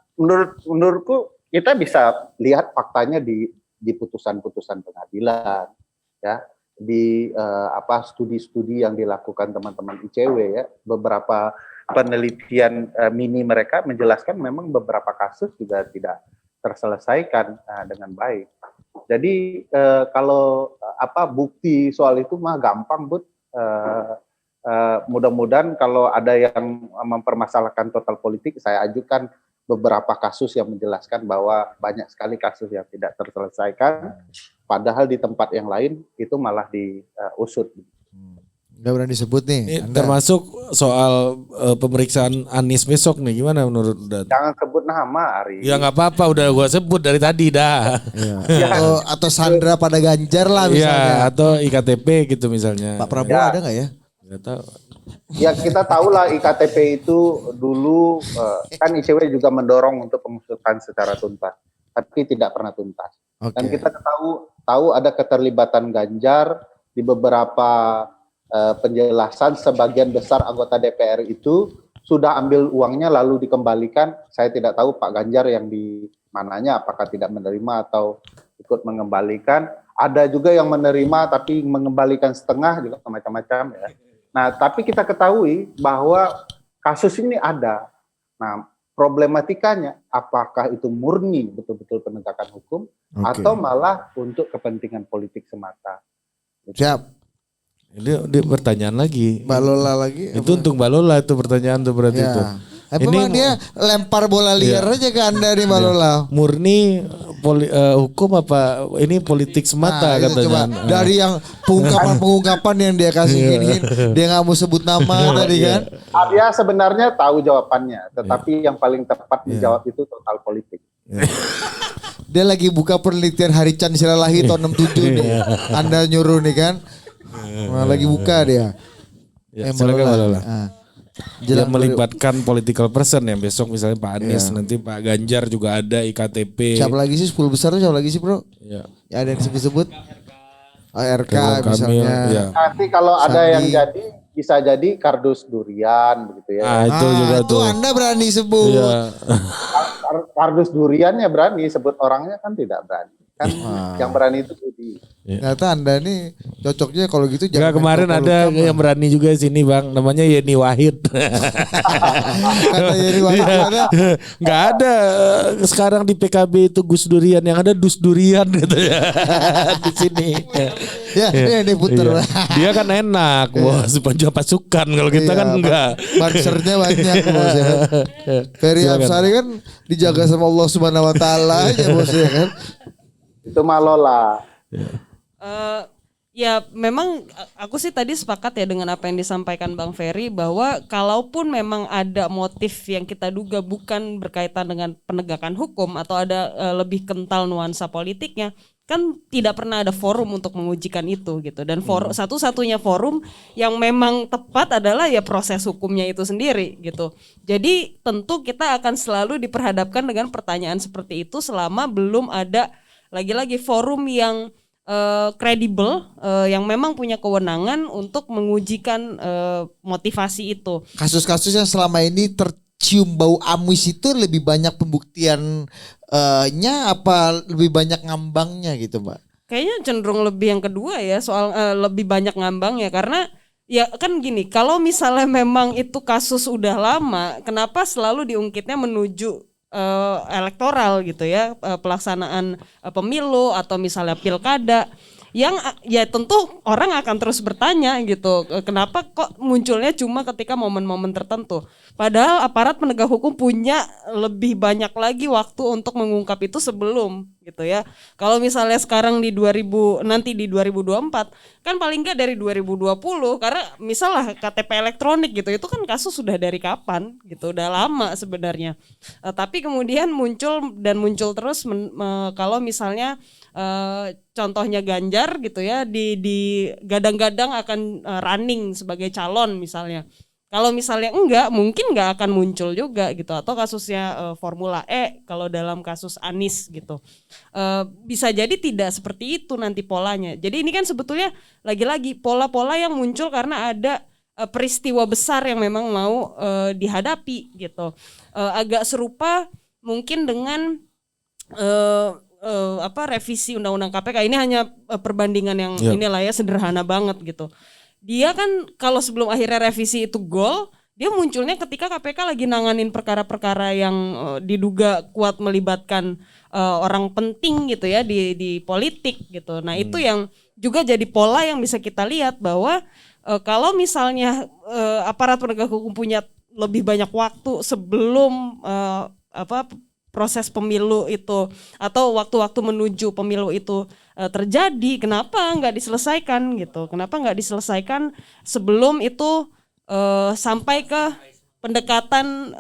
menurutku kita bisa lihat faktanya di putusan-putusan pengadilan, ya, di studi-studi yang dilakukan teman-teman ICW ya, beberapa penelitian mini mereka menjelaskan memang beberapa kasus juga tidak terselesaikan dengan baik. Jadi kalau bukti soal itu mah gampang, Bud. Mudah-mudahan kalau ada yang mempermasalahkan total politik, saya ajukan beberapa kasus yang menjelaskan bahwa banyak sekali kasus yang tidak terselesaikan, padahal di tempat yang lain itu malah diusut. Gak berani disebut nih. Termasuk soal pemeriksaan Anies besok nih, gimana menurut Udat? Jangan sebut nama, Ari. Ya nggak apa-apa, udah gua sebut dari tadi dah. Ya. Atau Sandra pada Ganjar lah misalnya. Ya, atau IKTP gitu misalnya. Pak Prabowo ada nggak ya? Nggak tahu. Ya kita tahu lah IKTP itu dulu kan ICW juga mendorong untuk pengusutan secara tuntas, tapi tidak pernah tuntas. Okay. Dan kita tahu ada keterlibatan Ganjar di beberapa penjelasan. Sebagian besar anggota DPR itu sudah ambil uangnya lalu dikembalikan. Saya tidak tahu Pak Ganjar yang di mananya, apakah tidak menerima atau ikut mengembalikan. Ada juga yang menerima tapi mengembalikan setengah, juga macam-macam ya. Nah, tapi kita ketahui bahwa kasus ini ada. Nah, problematikanya apakah itu murni betul-betul penegakan hukum atau malah untuk kepentingan politik semata. Siap. Ini pertanyaan lagi. Mbak Lola lagi. Itu untuk Mbak Lola itu pertanyaan tuh berarti itu. Memang dia lempar bola liar aja ke Anda nih Mbak Lola. Murni hukum apa ini politik semata katanya. Coba. Dari yang pengungkapan yang dia kasih ini, dia nggak mau sebut nama tadi kan. Dia sebenarnya tahu jawabannya, tetapi yang paling tepat dijawab itu total politik. Dia lagi buka penelitian Hari Chan Silalahi tahun 67 nih. Anda nyuruh nih kan. Lagi buka dia. Ya, silakan Mbak Lola. Yang melibatkan political person ya, besok misalnya Pak Anies, nanti Pak Ganjar juga ada IKTP. Siapa lagi sih 10 besar tuh, siapa lagi sih bro? Ya ada yang disebut-sebut RK misalnya. Ya. Nanti kalau ada yang jadi, bisa jadi kardus durian begitu ya. Itu juga itu tuh. Anda berani sebut. Ya. Kardus duriannya berani, sebut orangnya kan tidak berani. Kan yang berani itu Budi. Ternyata Anda nih cocoknya kalau gitu jangan. Kemarin ada yang berani juga sini Bang, namanya Yeni Wahid. Kata Yeni Wahid nggak ada sekarang di PKB itu Gus Durian, yang ada Dus Durian gitu ya. Di sini. Ini puter. Dia kan enak, bos, penjual pasukan, kalau kita kan enggak. Bansernya banyak bos ya. Ferry Amsari kan dijaga sama Allah Subhanahu wa taala aja bos ya kan. Itu Malola. Ya memang aku sih tadi sepakat ya dengan apa yang disampaikan Bang Ferry, bahwa kalaupun memang ada motif yang kita duga bukan berkaitan dengan penegakan hukum atau ada lebih kental nuansa politiknya, kan tidak pernah ada forum untuk mengujikan itu gitu. Dan satu-satunya forum yang memang tepat adalah ya proses hukumnya itu sendiri gitu. Jadi tentu kita akan selalu diperhadapkan dengan pertanyaan seperti itu selama belum ada lagi-lagi forum yang kredibel, yang memang punya kewenangan untuk mengujikan motivasi itu. Kasus-kasus yang selama ini tercium bau amis itu lebih banyak pembuktiannya apa lebih banyak ngambangnya gitu Mbak? Kayaknya cenderung lebih yang kedua ya, soal lebih banyak ngambangnya, karena Ya kan gini, kalau misalnya memang itu kasus udah lama, kenapa selalu diungkitnya menuju elektoral gitu ya, pelaksanaan pemilu atau misalnya pilkada, yang ya tentu orang akan terus bertanya gitu, kenapa kok munculnya cuma ketika momen-momen tertentu, padahal aparat penegak hukum punya lebih banyak lagi waktu untuk mengungkap itu sebelum gitu ya. Kalau misalnya sekarang di 2024 kan paling nggak dari 2020, karena misalnya KTP elektronik gitu, itu kan kasus sudah dari kapan gitu, udah lama sebenarnya. Tapi kemudian muncul terus kalau misalnya contohnya Ganjar gitu ya, di gadang-gadang akan running sebagai calon misalnya. Kalau misalnya enggak, mungkin enggak akan muncul juga gitu. Atau kasusnya Formula E kalau dalam kasus Anies gitu. Bisa jadi tidak seperti itu nanti polanya. Jadi ini kan sebetulnya lagi-lagi pola-pola yang muncul karena ada peristiwa besar yang memang mau dihadapi gitu. Agak serupa mungkin dengan revisi undang-undang KPK. Ini hanya perbandingan yang inilah ya, sederhana banget gitu. Dia kan kalau sebelum akhirnya revisi itu gol, dia munculnya ketika KPK lagi nanganin perkara-perkara yang diduga kuat melibatkan orang penting gitu ya di politik gitu. Nah itu yang juga jadi pola yang bisa kita lihat bahwa kalau misalnya aparat penegak hukum punya lebih banyak waktu sebelum proses pemilu itu atau waktu-waktu menuju pemilu itu terjadi, kenapa nggak diselesaikan gitu? Kenapa nggak diselesaikan sebelum itu sampai ke pendekatan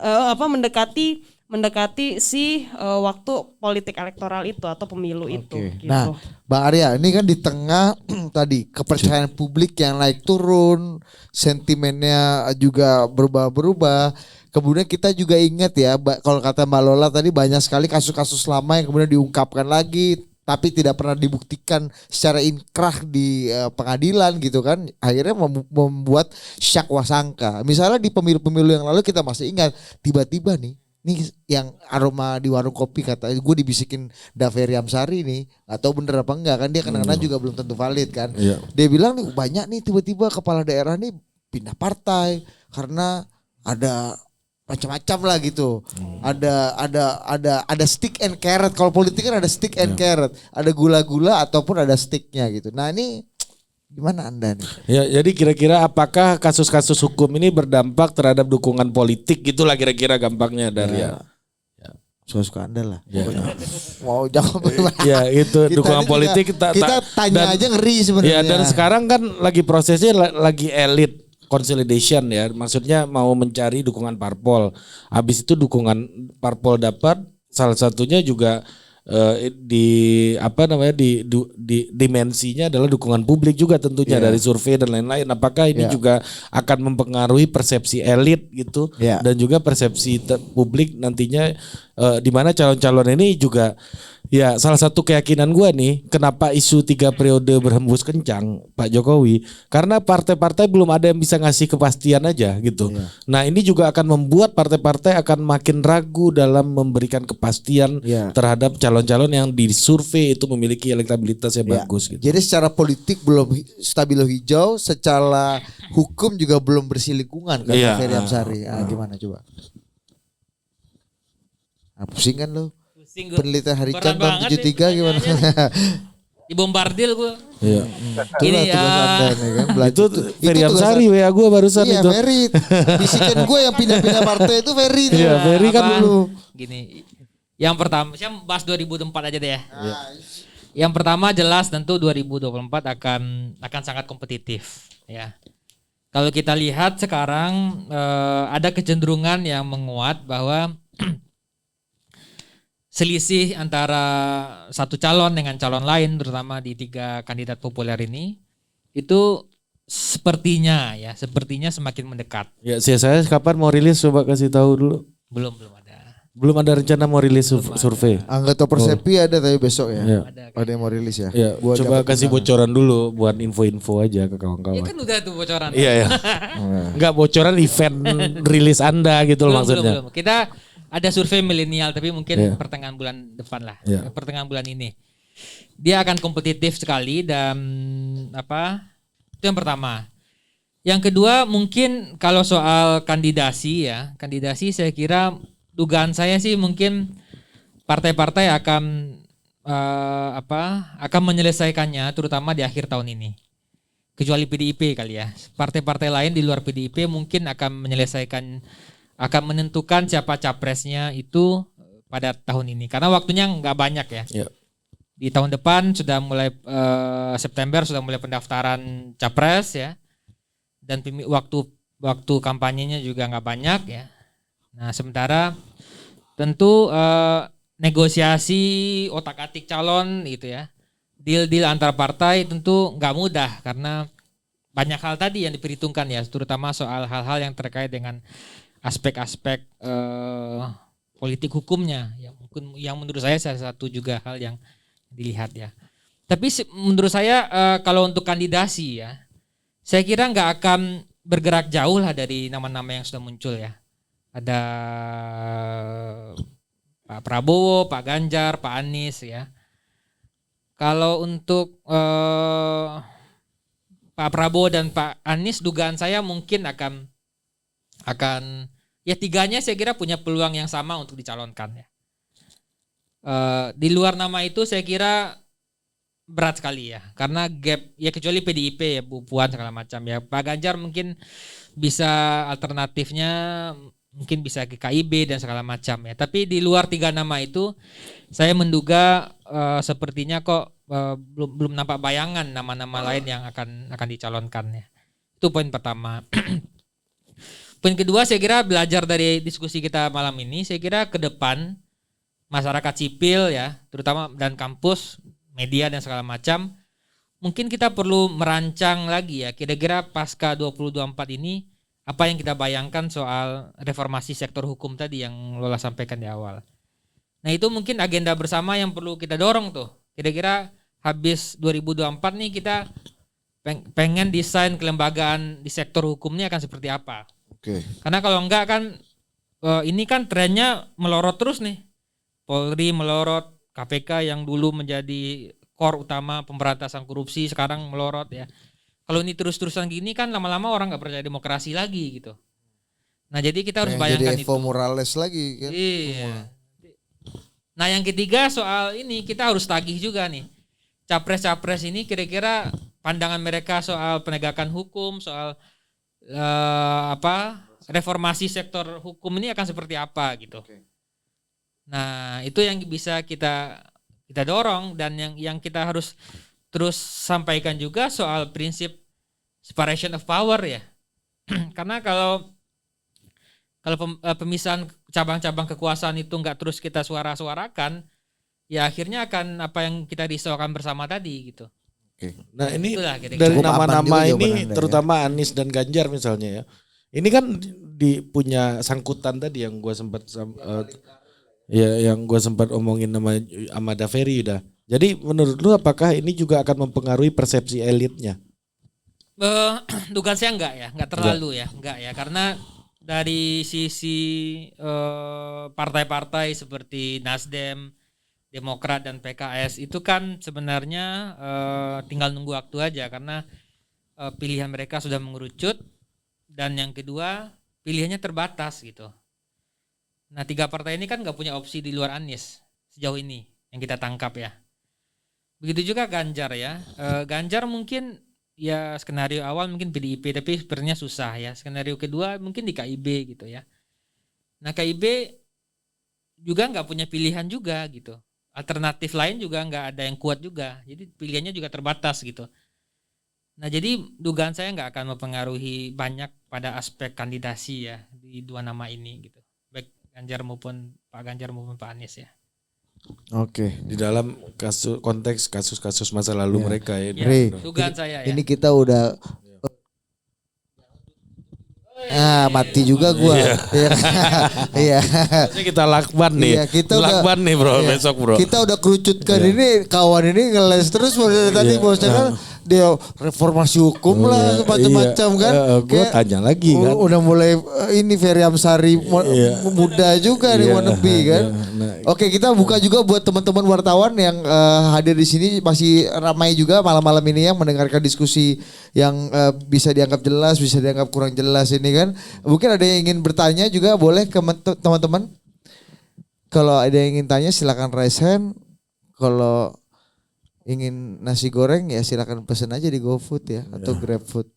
mendekati si waktu politik elektoral itu atau pemilu itu. Gitu. Nah, Bang Arya, ini kan di tengah tadi kepercayaan publik yang naik turun, sentimennya juga berubah-berubah. Kemudian kita juga ingat ya, kalau kata Mbak Lola tadi banyak sekali kasus-kasus lama yang kemudian diungkapkan lagi, tapi tidak pernah dibuktikan secara inkrah di pengadilan gitu kan. Akhirnya membuat syak wasangka. Misalnya di pemilu-pemilu yang lalu kita masih ingat, tiba-tiba nih yang aroma di warung kopi kata gue dibisikin Daveri Amsari nih, atau bener apa enggak kan, dia kena juga belum tentu valid kan. Dia bilang nih banyak nih tiba-tiba kepala daerah nih pindah partai karena ada macam-macam lah gitu. Ada stick and carrot. Kalau politik kan ada stick and carrot. Ada gula-gula ataupun ada sticknya gitu. Nah ini gimana Anda nih? Ya, jadi kira-kira apakah kasus-kasus hukum ini berdampak terhadap dukungan politik, gitulah kira-kira gampangnya dari ya. Suka Anda lah. Ya. Mau jawab ya itu dukungan politik kita tanya aja ngeri sebenarnya. Ya, dan sekarang kan lagi prosesnya lagi elit consolidation ya, maksudnya mau mencari dukungan parpol. Habis itu dukungan parpol dapat, salah satunya juga di dimensinya adalah dukungan publik juga tentunya dari survei dan lain-lain. Apakah ini juga akan mempengaruhi persepsi elit gitu dan juga persepsi publik nantinya, di mana calon-calon ini juga. Ya, salah satu keyakinan gue nih, kenapa isu 3 periode berhembus kencang Pak Jokowi, karena partai-partai belum ada yang bisa ngasih kepastian aja gitu. Nah ini juga akan membuat partai-partai akan makin ragu dalam memberikan kepastian terhadap calon-calon yang disurvei itu memiliki elektabilitas yang bagus gitu. Jadi secara politik belum stabilo hijau, secara hukum juga belum bersih lingkungan kan Ferry Amsari. Gimana coba? Pusing kan lo? Penelitian Hari Can tahun 73 gimana? Dibombardir gue. Iya. Ini ya. Itu Ferry Amsari WA gue barusan itu. Iya Ferry. Bisikan gue yang pindah-pindah partai itu Ferry. Iya Ferry kan dulu. Gini. Yang pertama, saya bahas 2024 aja deh ya. Yang pertama jelas tentu 2024 akan sangat kompetitif ya. Kalau kita lihat sekarang ada kecenderungan yang menguat bahwa selisih antara satu calon dengan calon lain, terutama di 3 kandidat populer ini, itu sepertinya semakin mendekat. Ya, saya kapan mau rilis, coba kasih tahu dulu. Belum ada. Belum ada rencana mau rilis survei. Angga Persepi ada tapi besok ya. Ada yang mau rilis ya. Ya, coba kasih bocoran dulu buat info-info aja ke kawan-kawan. Ya kan udah tuh bocoran. Iya. Enggak bocoran event rilis Anda gitu loh maksudnya. Belum. Kita ada survei milenial tapi mungkin pertengahan bulan depan lah. Pertengahan bulan ini. Dia akan kompetitif sekali dan itu yang pertama. Yang kedua mungkin kalau soal kandidasi saya kira dugaan saya sih mungkin partai-partai akan akan menyelesaikannya terutama di akhir tahun ini. Kecuali PDIP kali ya. Partai-partai lain di luar PDIP mungkin akan menentukan siapa capresnya itu pada tahun ini karena waktunya nggak banyak ya. Ya. Di tahun depan sudah mulai September sudah mulai pendaftaran capres ya. Dan waktu kampanyenya juga nggak banyak ya. Nah sementara tentu negosiasi otak-atik calon gitu ya, deal antar partai tentu nggak mudah karena banyak hal tadi yang diperhitungkan ya, terutama soal hal-hal yang terkait dengan aspek-aspek politik hukumnya yang menurut saya salah satu juga hal yang dilihat ya. Tapi menurut saya kalau untuk kandidasi ya, saya kira nggak akan bergerak jauh lah dari nama-nama yang sudah muncul ya. Ada Pak Prabowo, Pak Ganjar, Pak Anies ya. Kalau untuk Pak Prabowo dan Pak Anies, dugaan saya mungkin akan ya tiganya saya kira punya peluang yang sama untuk dicalonkan ya. Di luar nama itu saya kira berat sekali ya, karena gap ya kecuali PDIP ya, Bu Puan segala macam ya. Pak Ganjar mungkin bisa alternatifnya mungkin bisa ke KIB dan segala macam ya. Tapi di luar tiga nama itu saya menduga sepertinya kok belum nampak bayangan nama-nama lain yang akan dicalonkan ya. Itu poin pertama. Poin kedua saya kira belajar dari diskusi kita malam ini, saya kira ke depan masyarakat sipil ya, terutama dan kampus, media dan segala macam, mungkin kita perlu merancang lagi ya, kira-kira pasca 2024 ini apa yang kita bayangkan soal reformasi sektor hukum tadi yang Lola sampaikan di awal. Nah itu mungkin agenda bersama yang perlu kita dorong tuh. Kira-kira habis 2024 nih kita pengen desain kelembagaan di sektor hukumnya akan seperti apa. Oke. Karena kalau enggak kan ini kan trennya melorot terus nih. Polri melorot, KPK yang dulu menjadi core utama pemberantasan korupsi sekarang melorot ya. Kalau ini terus-terusan gini kan lama-lama orang nggak percaya demokrasi lagi gitu. Nah jadi kita harus bayangkan jadi itu. Evo Morales lagi kan. Iya. Nah yang ketiga soal ini kita harus tagih juga nih. Capres-capres ini kira-kira pandangan mereka soal penegakan hukum, soal reformasi sektor hukum ini akan seperti apa gitu. Nah itu yang bisa kita dorong dan yang kita harus terus sampaikan juga soal prinsip separation of power ya. Karena kalau pemisahan cabang-cabang kekuasaan itu nggak terus kita suara-suarakan, ya akhirnya akan apa yang kita risaukan bersama tadi gitu. Oke. Nah ini kira-kira. dari Cukup nama-nama aman juga ini jawaban Anda, terutama Anies dan Ganjar misalnya ya. Ini kan punya sangkutan tadi yang gue sempat omongin nama Ahmad Dhaferi udah. Jadi menurut lu apakah ini juga akan mempengaruhi persepsi elitnya? Dugaan saya enggak terlalu enggak ya, karena dari sisi partai-partai seperti Nasdem, Demokrat dan PKS itu kan sebenarnya tinggal nunggu waktu aja karena pilihan mereka sudah mengerucut dan yang kedua pilihannya terbatas gitu. Nah 3 partai ini kan nggak punya opsi di luar Anies sejauh ini yang kita tangkap ya. Begitu juga Ganjar ya. Ganjar mungkin ya skenario awal mungkin PDIP tapi sebenarnya susah ya. Skenario kedua mungkin di KIB gitu ya. Nah KIB juga nggak punya pilihan juga gitu. Alternatif lain juga nggak ada yang kuat juga. Jadi pilihannya juga terbatas gitu. Nah jadi dugaan saya nggak akan mempengaruhi banyak pada aspek kandidasi ya di 2 nama ini gitu. Baik Ganjar maupun Pak Anies ya. Oke. Di dalam konteks kasus-kasus masa lalu mereka ya. Ri, Dugaan saya ya. ini kita udah mati juga gua. Iya. Maksudnya kita lakban nih. Iya, kita lakban nih bro, iya. besok bro. Kita udah kerucutkan ini kawan ini ngeles terus dari tadi bosnya kan dia reformasi hukum lah macam-macam kan. Gue tanya lagi kan. Udah mulai ini Ferry Amsari muda juga nih wannabe kan. Oke, kita buka juga buat teman-teman wartawan yang hadir di sini, masih ramai juga malam-malam ini yang mendengarkan diskusi yang bisa dianggap jelas, bisa dianggap kurang jelas ini kan. Mungkin ada yang ingin bertanya juga, boleh ke teman-teman. Kalau ada yang ingin tanya silakan raise hand. Kalau ingin nasi goreng ya silakan pesan aja di GoFood ya atau GrabFood.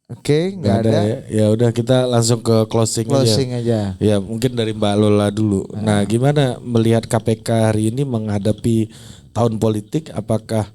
Oke, nggak ada. Ya udah kita langsung ke closing aja. Ya mungkin dari Mbak Lola dulu. Nah, gimana melihat KPK hari ini menghadapi tahun politik? Apakah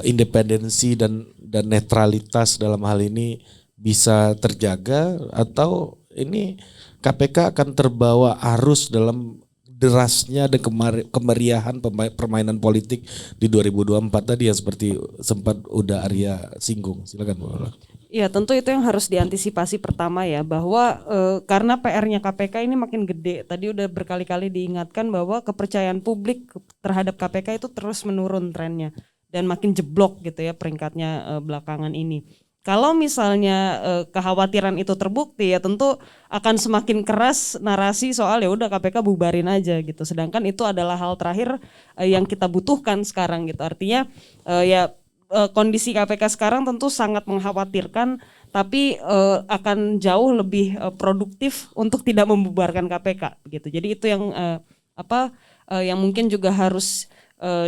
independensi dan netralitas dalam hal ini bisa terjaga atau ini KPK akan terbawa arus dalam derasnya dan kemeriahan permainan politik di 2024 tadi yang seperti sempat udah Arya singgung. Silakan Bu Lola. Ya tentu itu yang harus diantisipasi pertama ya, bahwa karena PR-nya KPK ini makin gede. Tadi udah berkali-kali diingatkan bahwa kepercayaan publik terhadap KPK itu terus menurun trennya dan makin jeblok gitu ya peringkatnya belakangan ini. Kalau misalnya kekhawatiran itu terbukti ya tentu akan semakin keras narasi soal ya udah KPK bubarin aja gitu. Sedangkan itu adalah hal terakhir yang kita butuhkan sekarang gitu. Artinya kondisi KPK sekarang tentu sangat mengkhawatirkan, tapi akan jauh lebih produktif untuk tidak membubarkan KPK gitu. Jadi itu yang yang mungkin juga harus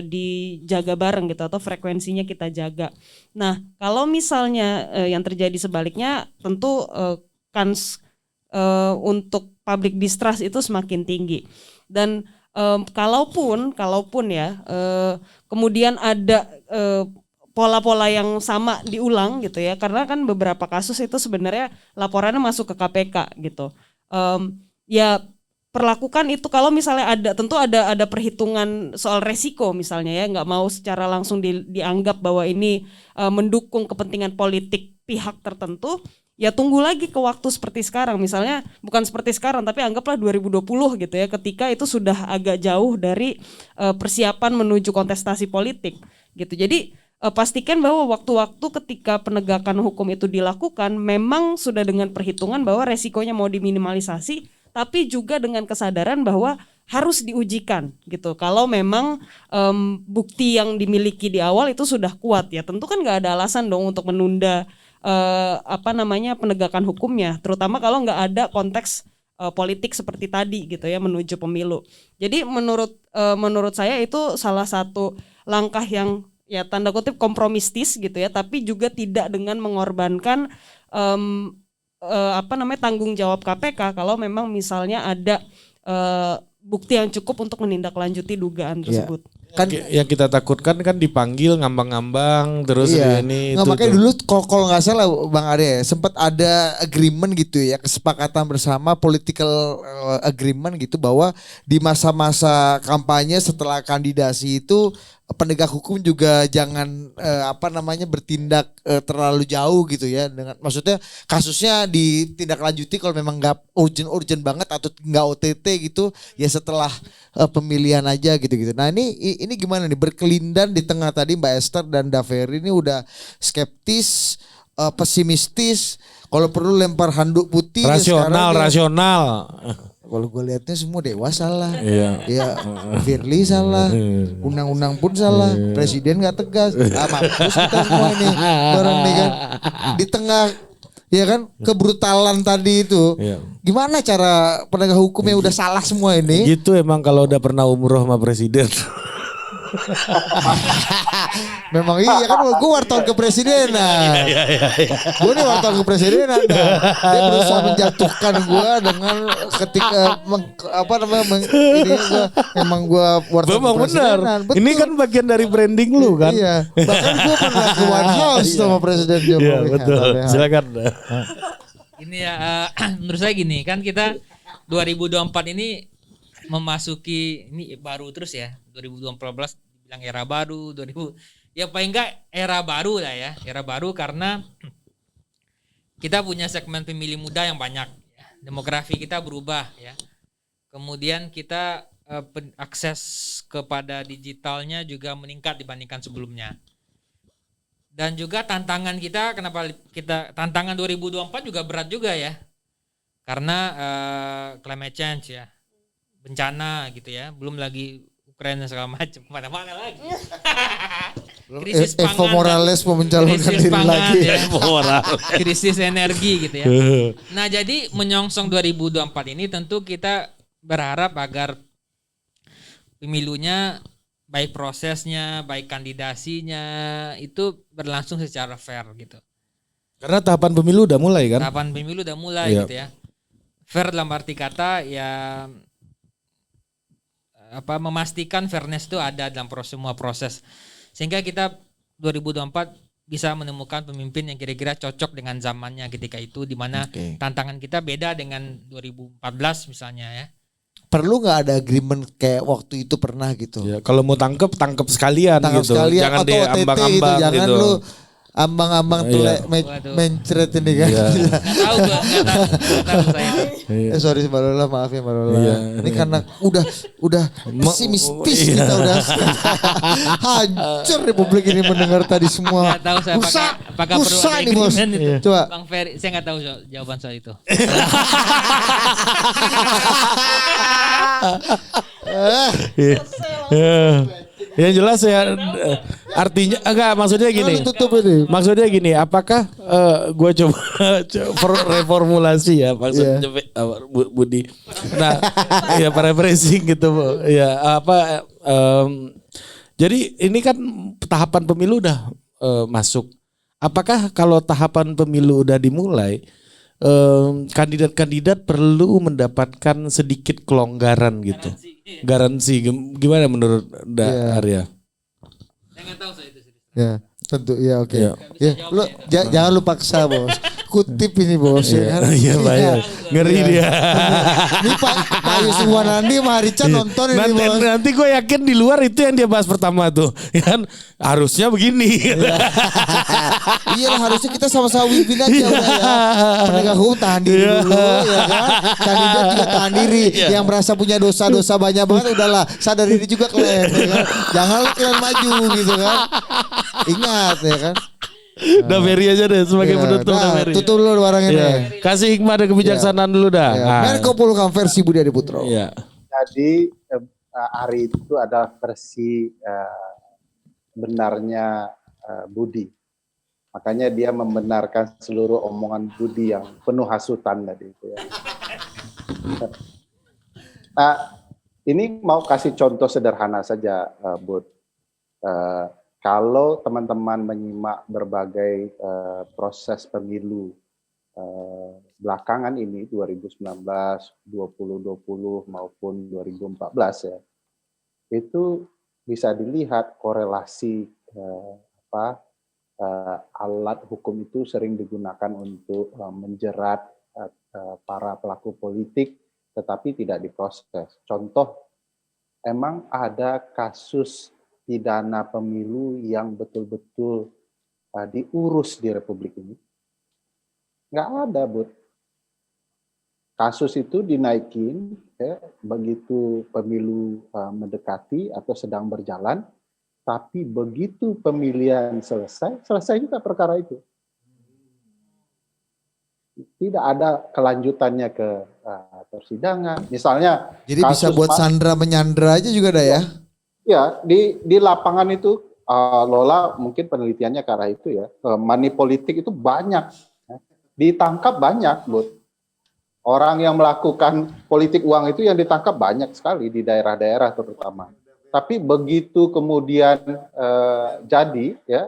dijaga bareng gitu atau frekuensinya kita jaga. Nah, kalau misalnya yang terjadi sebaliknya tentu kans untuk public distrust itu semakin tinggi. Dan kalaupun ya kemudian ada pola-pola yang sama diulang gitu ya, karena kan beberapa kasus itu sebenarnya laporannya masuk ke KPK gitu. Ya perlakukan itu kalau misalnya tentu ada perhitungan soal resiko misalnya ya, nggak mau secara langsung dianggap bahwa ini mendukung kepentingan politik pihak tertentu, ya tunggu lagi ke waktu seperti sekarang, misalnya bukan seperti sekarang tapi anggaplah 2020 gitu ya, ketika itu sudah agak jauh dari persiapan menuju kontestasi politik gitu. Jadi pastikan bahwa waktu-waktu ketika penegakan hukum itu dilakukan memang sudah dengan perhitungan bahwa resikonya mau diminimalisasi, tapi juga dengan kesadaran bahwa harus diujikan gitu. Kalau memang bukti yang dimiliki di awal itu sudah kuat ya, tentu kan nggak ada alasan dong untuk menunda penegakan hukumnya, terutama kalau nggak ada konteks politik seperti tadi gitu ya menuju pemilu. Jadi menurut saya itu salah satu langkah yang ya tanda kutip kompromistis gitu ya, tapi juga tidak dengan mengorbankan tanggung jawab KPK kalau memang misalnya ada bukti yang cukup untuk menindaklanjuti dugaan tersebut. Kan yang kita takutkan kan dipanggil ngambang-ngambang terus ini itu. Makanya dulu kalau nggak salah Bang Arya sempat ada agreement gitu ya, kesepakatan bersama political agreement gitu bahwa di masa-masa kampanye setelah kandidasi itu penegak hukum juga jangan bertindak terlalu jauh gitu ya, dengan maksudnya kasusnya ditindaklanjuti kalau memang nggak urgent banget atau nggak OTT gitu ya setelah pemilihan aja gitu. Nah ini gimana nih, berkelindan di tengah tadi Mbak Esther dan Daveri ini udah skeptis, pesimistis, kalau perlu lempar handuk putih. Rasional. Kalau gue lihatnya semua dewasa salah, ya Firly salah, undang-undang pun salah, presiden nggak tegas, mampus kita semua ini bareng nih kan, di tengah ya kan kebrutalan tadi itu, gimana cara penegak hukum yang udah salah semua ini? Gitu emang kalau udah pernah umroh sama presiden. Memang iya kan, gue wartawan kepresidenan. Gue nih wartawan kepresidenan. Dia berusaha menjatuhkan gue dengan ketika emang gue wartawan kepresidenan. Betul. Ini kan bagian dari branding lu kan. Iya. Bahkan gue pernah ke White House sama Presiden Jokowi. Iya betul. Silakan. Ini ya menurut saya gini, kan kita 2024 ini memasuki ini baru terus ya, 2014 bilang era baru, 2000 ya paling enggak era baru lah ya, era baru karena kita punya segmen pemilih muda yang banyak ya. Demografi kita berubah ya, kemudian kita akses kepada digitalnya juga meningkat dibandingkan sebelumnya. Dan juga tantangan kita, kenapa kita tantangan 2024 juga berat juga ya. Karena climate change ya. Bencana gitu ya. Belum lagi Ukraina segala macam. Mana-mana lagi. Krisis Evo pangan. Morales mencalonkan Krisis diri pangan lagi. ya. Krisis energi gitu ya. Nah, jadi menyongsong 2024 ini tentu kita berharap agar pemilunya baik prosesnya, baik kandidasinya itu berlangsung secara fair gitu. Karena tahapan pemilu udah mulai kan? Tahapan pemilu udah mulai Iya. gitu ya. Fair dalam arti kata ya memastikan fairness itu ada dalam semua proses. Sehingga kita 2024 bisa menemukan pemimpin yang kira-kira cocok dengan zamannya ketika itu, di mana tantangan kita beda dengan 2014 misalnya ya. Perlu nggak ada agreement kayak waktu itu pernah gitu? Ya, kalau mau tangkep sekalian Tangkap gitu. sekalian Jangan atau OTT gitu, diambang-ambang jangan gitu. lu ambang-ambang Iya. mencret ini kan. Iya. Nggak tahu saya. Sorry Mbak Lola, maaf ya Mbak Lola. Iya. Ini karena udah pesimistis kita udah hancur Republik ini mendengar tadi semua. Nggak tahu saya apakah perlu Rusak ada nih bos. agreement itu. Coba. Bang Ferry, saya nggak tahu jawaban soal itu. Yang jelas ya artinya enggak maksudnya gini. Tutup ini. Maksudnya gini, apakah gue coba reformulasi ya maksudnya Budi. Nah, ya paraphrasing gitu, Bu. Ya jadi ini kan tahapan pemilu udah masuk. Apakah kalau tahapan pemilu udah dimulai, kandidat-kandidat perlu mendapatkan sedikit kelonggaran gitu? Garansi. Gimana menurut Arya? Saya nggak tahu soal itu. Ya, tentu ya oke. Iya. Ya, lu jangan lu paksa, Bos. Kutip ini, Bos. Ya kan? Iya, banyak. Ngeri dia. Ini Pak Yus Wanandi sama Richard nonton ini, Bos. Nanti gue yakin di luar itu yang dia bahas pertama tuh. Ya kan harusnya begini. Iya lah, harusnya kita sama-sama win-win aja udah ya. Penegak hukum tahan diri dulu ya kan. Kandidat juga tahan diri. Yang merasa punya dosa-dosa banyak banget udahlah sadar diri juga kalian ya kan. Janganlah kalian maju gitu kan. Ingat ya kan. Udah Ferry aja deh sebagai Ya, penutup. dah, Ferry. tutup dulu warang ini. Ya. Kasih hikmah dan kebijaksanaan dulu dah. Ya. Nah. Menko Polhukam versi Budi Adiputro. Iya. Jadi Ari itu adalah versi benarnya Budi. Makanya dia membenarkan seluruh omongan Budi yang penuh hasutan tadi itu ya. Nah, ini mau kasih contoh sederhana saja, Bud. Kalau teman-teman menyimak berbagai proses pemilu belakangan ini 2019, 2020 maupun 2014 ya, itu bisa dilihat korelasi alat hukum itu sering digunakan untuk menjerat para pelaku politik, tetapi tidak diproses. Contoh, emang ada kasus pidana pemilu yang betul-betul diurus di Republik ini? Nggak ada, Bud. Kasus itu dinaikin ya, begitu pemilu mendekati atau sedang berjalan, tapi begitu pemilihan selesai juga perkara itu. Tidak ada kelanjutannya ke persidangan. Misalnya, Jadi bisa buat sandra menyandra aja juga dah ya. ya di lapangan itu Lola mungkin penelitiannya ke arah itu ya. Money politik itu banyak, ditangkap banyak, Bud. Orang yang melakukan politik uang itu yang ditangkap banyak sekali di daerah-daerah terutama. Tapi begitu kemudian jadi ya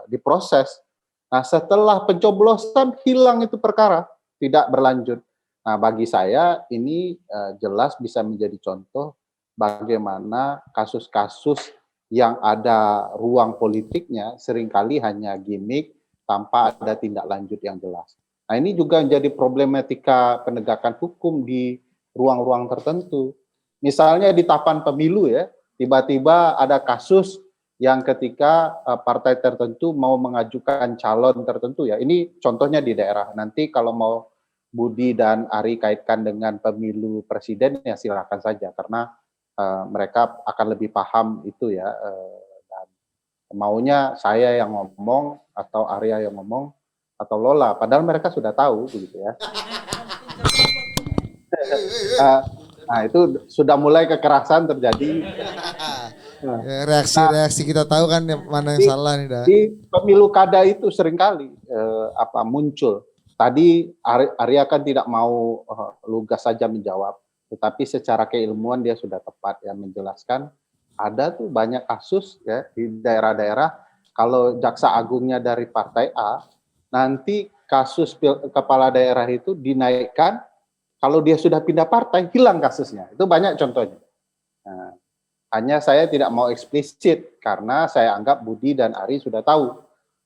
diproses. Nah, setelah pencoblosan hilang itu perkara, tidak berlanjut. Nah, bagi saya ini jelas bisa menjadi contoh bagaimana kasus-kasus yang ada ruang politiknya seringkali hanya gimmick tanpa ada tindak lanjut yang jelas. Nah, ini juga menjadi problematika penegakan hukum di ruang-ruang tertentu. Misalnya di tahapan pemilu ya, tiba-tiba ada kasus yang ketika partai tertentu mau mengajukan calon tertentu ya. Ini contohnya di daerah. Nanti kalau mau Budi dan Ari kaitkan dengan pemilu presiden ya silakan saja karena mereka akan lebih paham itu ya. Dan maunya saya yang ngomong atau Arya yang ngomong atau Lola, padahal mereka sudah tahu begitu ya. Nah itu sudah mulai kekerasan terjadi. Reaksi-reaksi kita tahu kan mana yang salah nih. Di pemilu kada itu seringkali muncul. Tadi Arya kan tidak mau lugas saja menjawab, tetapi secara keilmuan dia sudah tepat ya menjelaskan. Ada tuh banyak kasus ya di daerah-daerah kalau jaksa agungnya dari partai A, nanti kasus kepala daerah itu dinaikkan, kalau dia sudah pindah partai hilang kasusnya. Itu banyak contohnya. Nah, hanya saya tidak mau eksplisit karena saya anggap Budi dan Ari sudah tahu.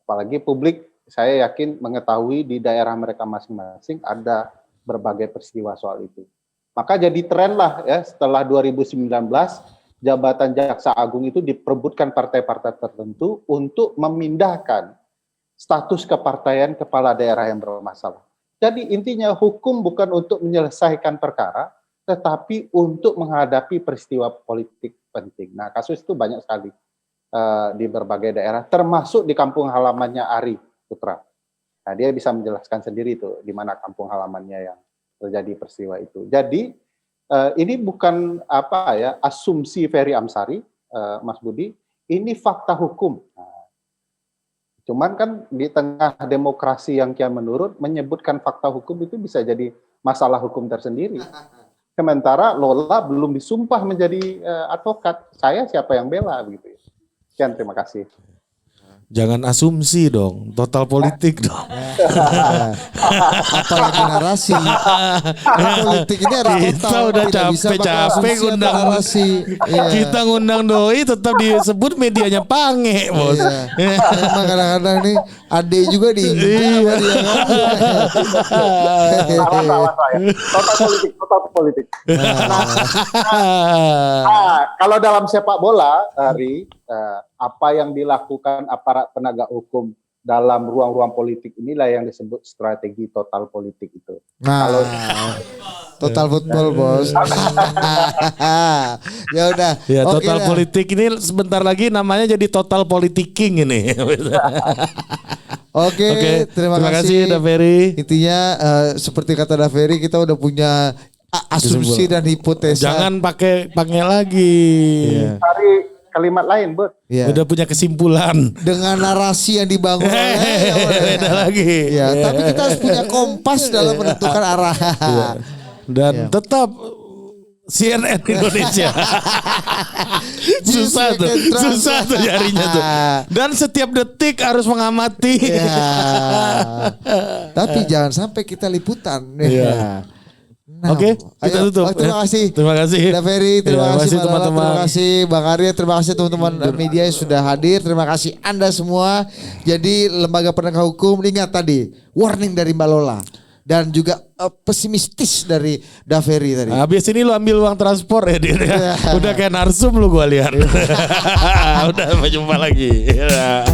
Apalagi publik saya yakin mengetahui di daerah mereka masing-masing ada berbagai peristiwa soal itu. Maka jadi tren lah ya setelah 2019 jabatan jaksa agung itu diperebutkan partai-partai tertentu untuk memindahkan status kepartaian kepala daerah yang bermasalah. Jadi intinya hukum bukan untuk menyelesaikan perkara, tetapi untuk menghadapi peristiwa politik penting. Nah kasus itu banyak sekali di berbagai daerah, termasuk di kampung halamannya Ari Putra. Nah dia bisa menjelaskan sendiri tuh di mana kampung halamannya yang terjadi peristiwa itu. Jadi ini bukan asumsi Ferry Amsari, Mas Budi, ini fakta hukum. Nah, cuman kan di tengah demokrasi yang kian menurun, menyebutkan fakta hukum itu bisa jadi masalah hukum tersendiri. Sementara Lola belum disumpah menjadi advokat, saya siapa yang bela begitu. Sekian, terima kasih. Jangan asumsi dong, total politik dong. Apalagi narasi. Politik ini harus Kita total. udah Tidak bisa pakai capek-capek asumsi atau ngundang narasi. Iya. Kita ngundang doi tetap disebut medianya pange, Bos. Iya. Emang kadang-kadang nih Ade juga diinjak sama dia kan. Salah saya. Total politik. Kalau dalam sepak bola, Ari, apa yang dilakukan aparat penegak hukum dalam ruang-ruang politik inilah yang disebut strategi total politik itu. Nah, Kalau total football bos. Ya udah. Ya Oke total dah. politik ini sebentar lagi namanya jadi total politiking ini. Oke, terima kasih Daveri. Intinya seperti kata Daveri kita udah punya asumsi dan hipotesa. Jangan pakai lagi. cari kalimat lain, Bud. Iya. Udah punya kesimpulan. Dengan narasi yang dibangun Beda lagi. ya, tapi kita harus punya kompas dalam menentukan arah. Dan tetap CNN Indonesia. susah tuh nyarinya tuh. Dan setiap detik harus mengamati. Ya. Tapi jangan sampai kita liputan. Iya. Nah, Oke, kita ayo. tutup. Terima kasih. Terima kasih. Daveri, terima Terima kasih kasih, teman-teman. teman-teman. Terima kasih Bang Arya, terima kasih teman-teman media yang sudah hadir. Terima kasih Anda semua. Jadi lembaga penegak hukum, ingat tadi warning dari Mbak Lola dan juga pesimistis dari Daveri tadi. Habis ini lu ambil uang transport ya dia. Udah kayak narsum lu gua lihat. Udah sampai jumpa lagi. Ya.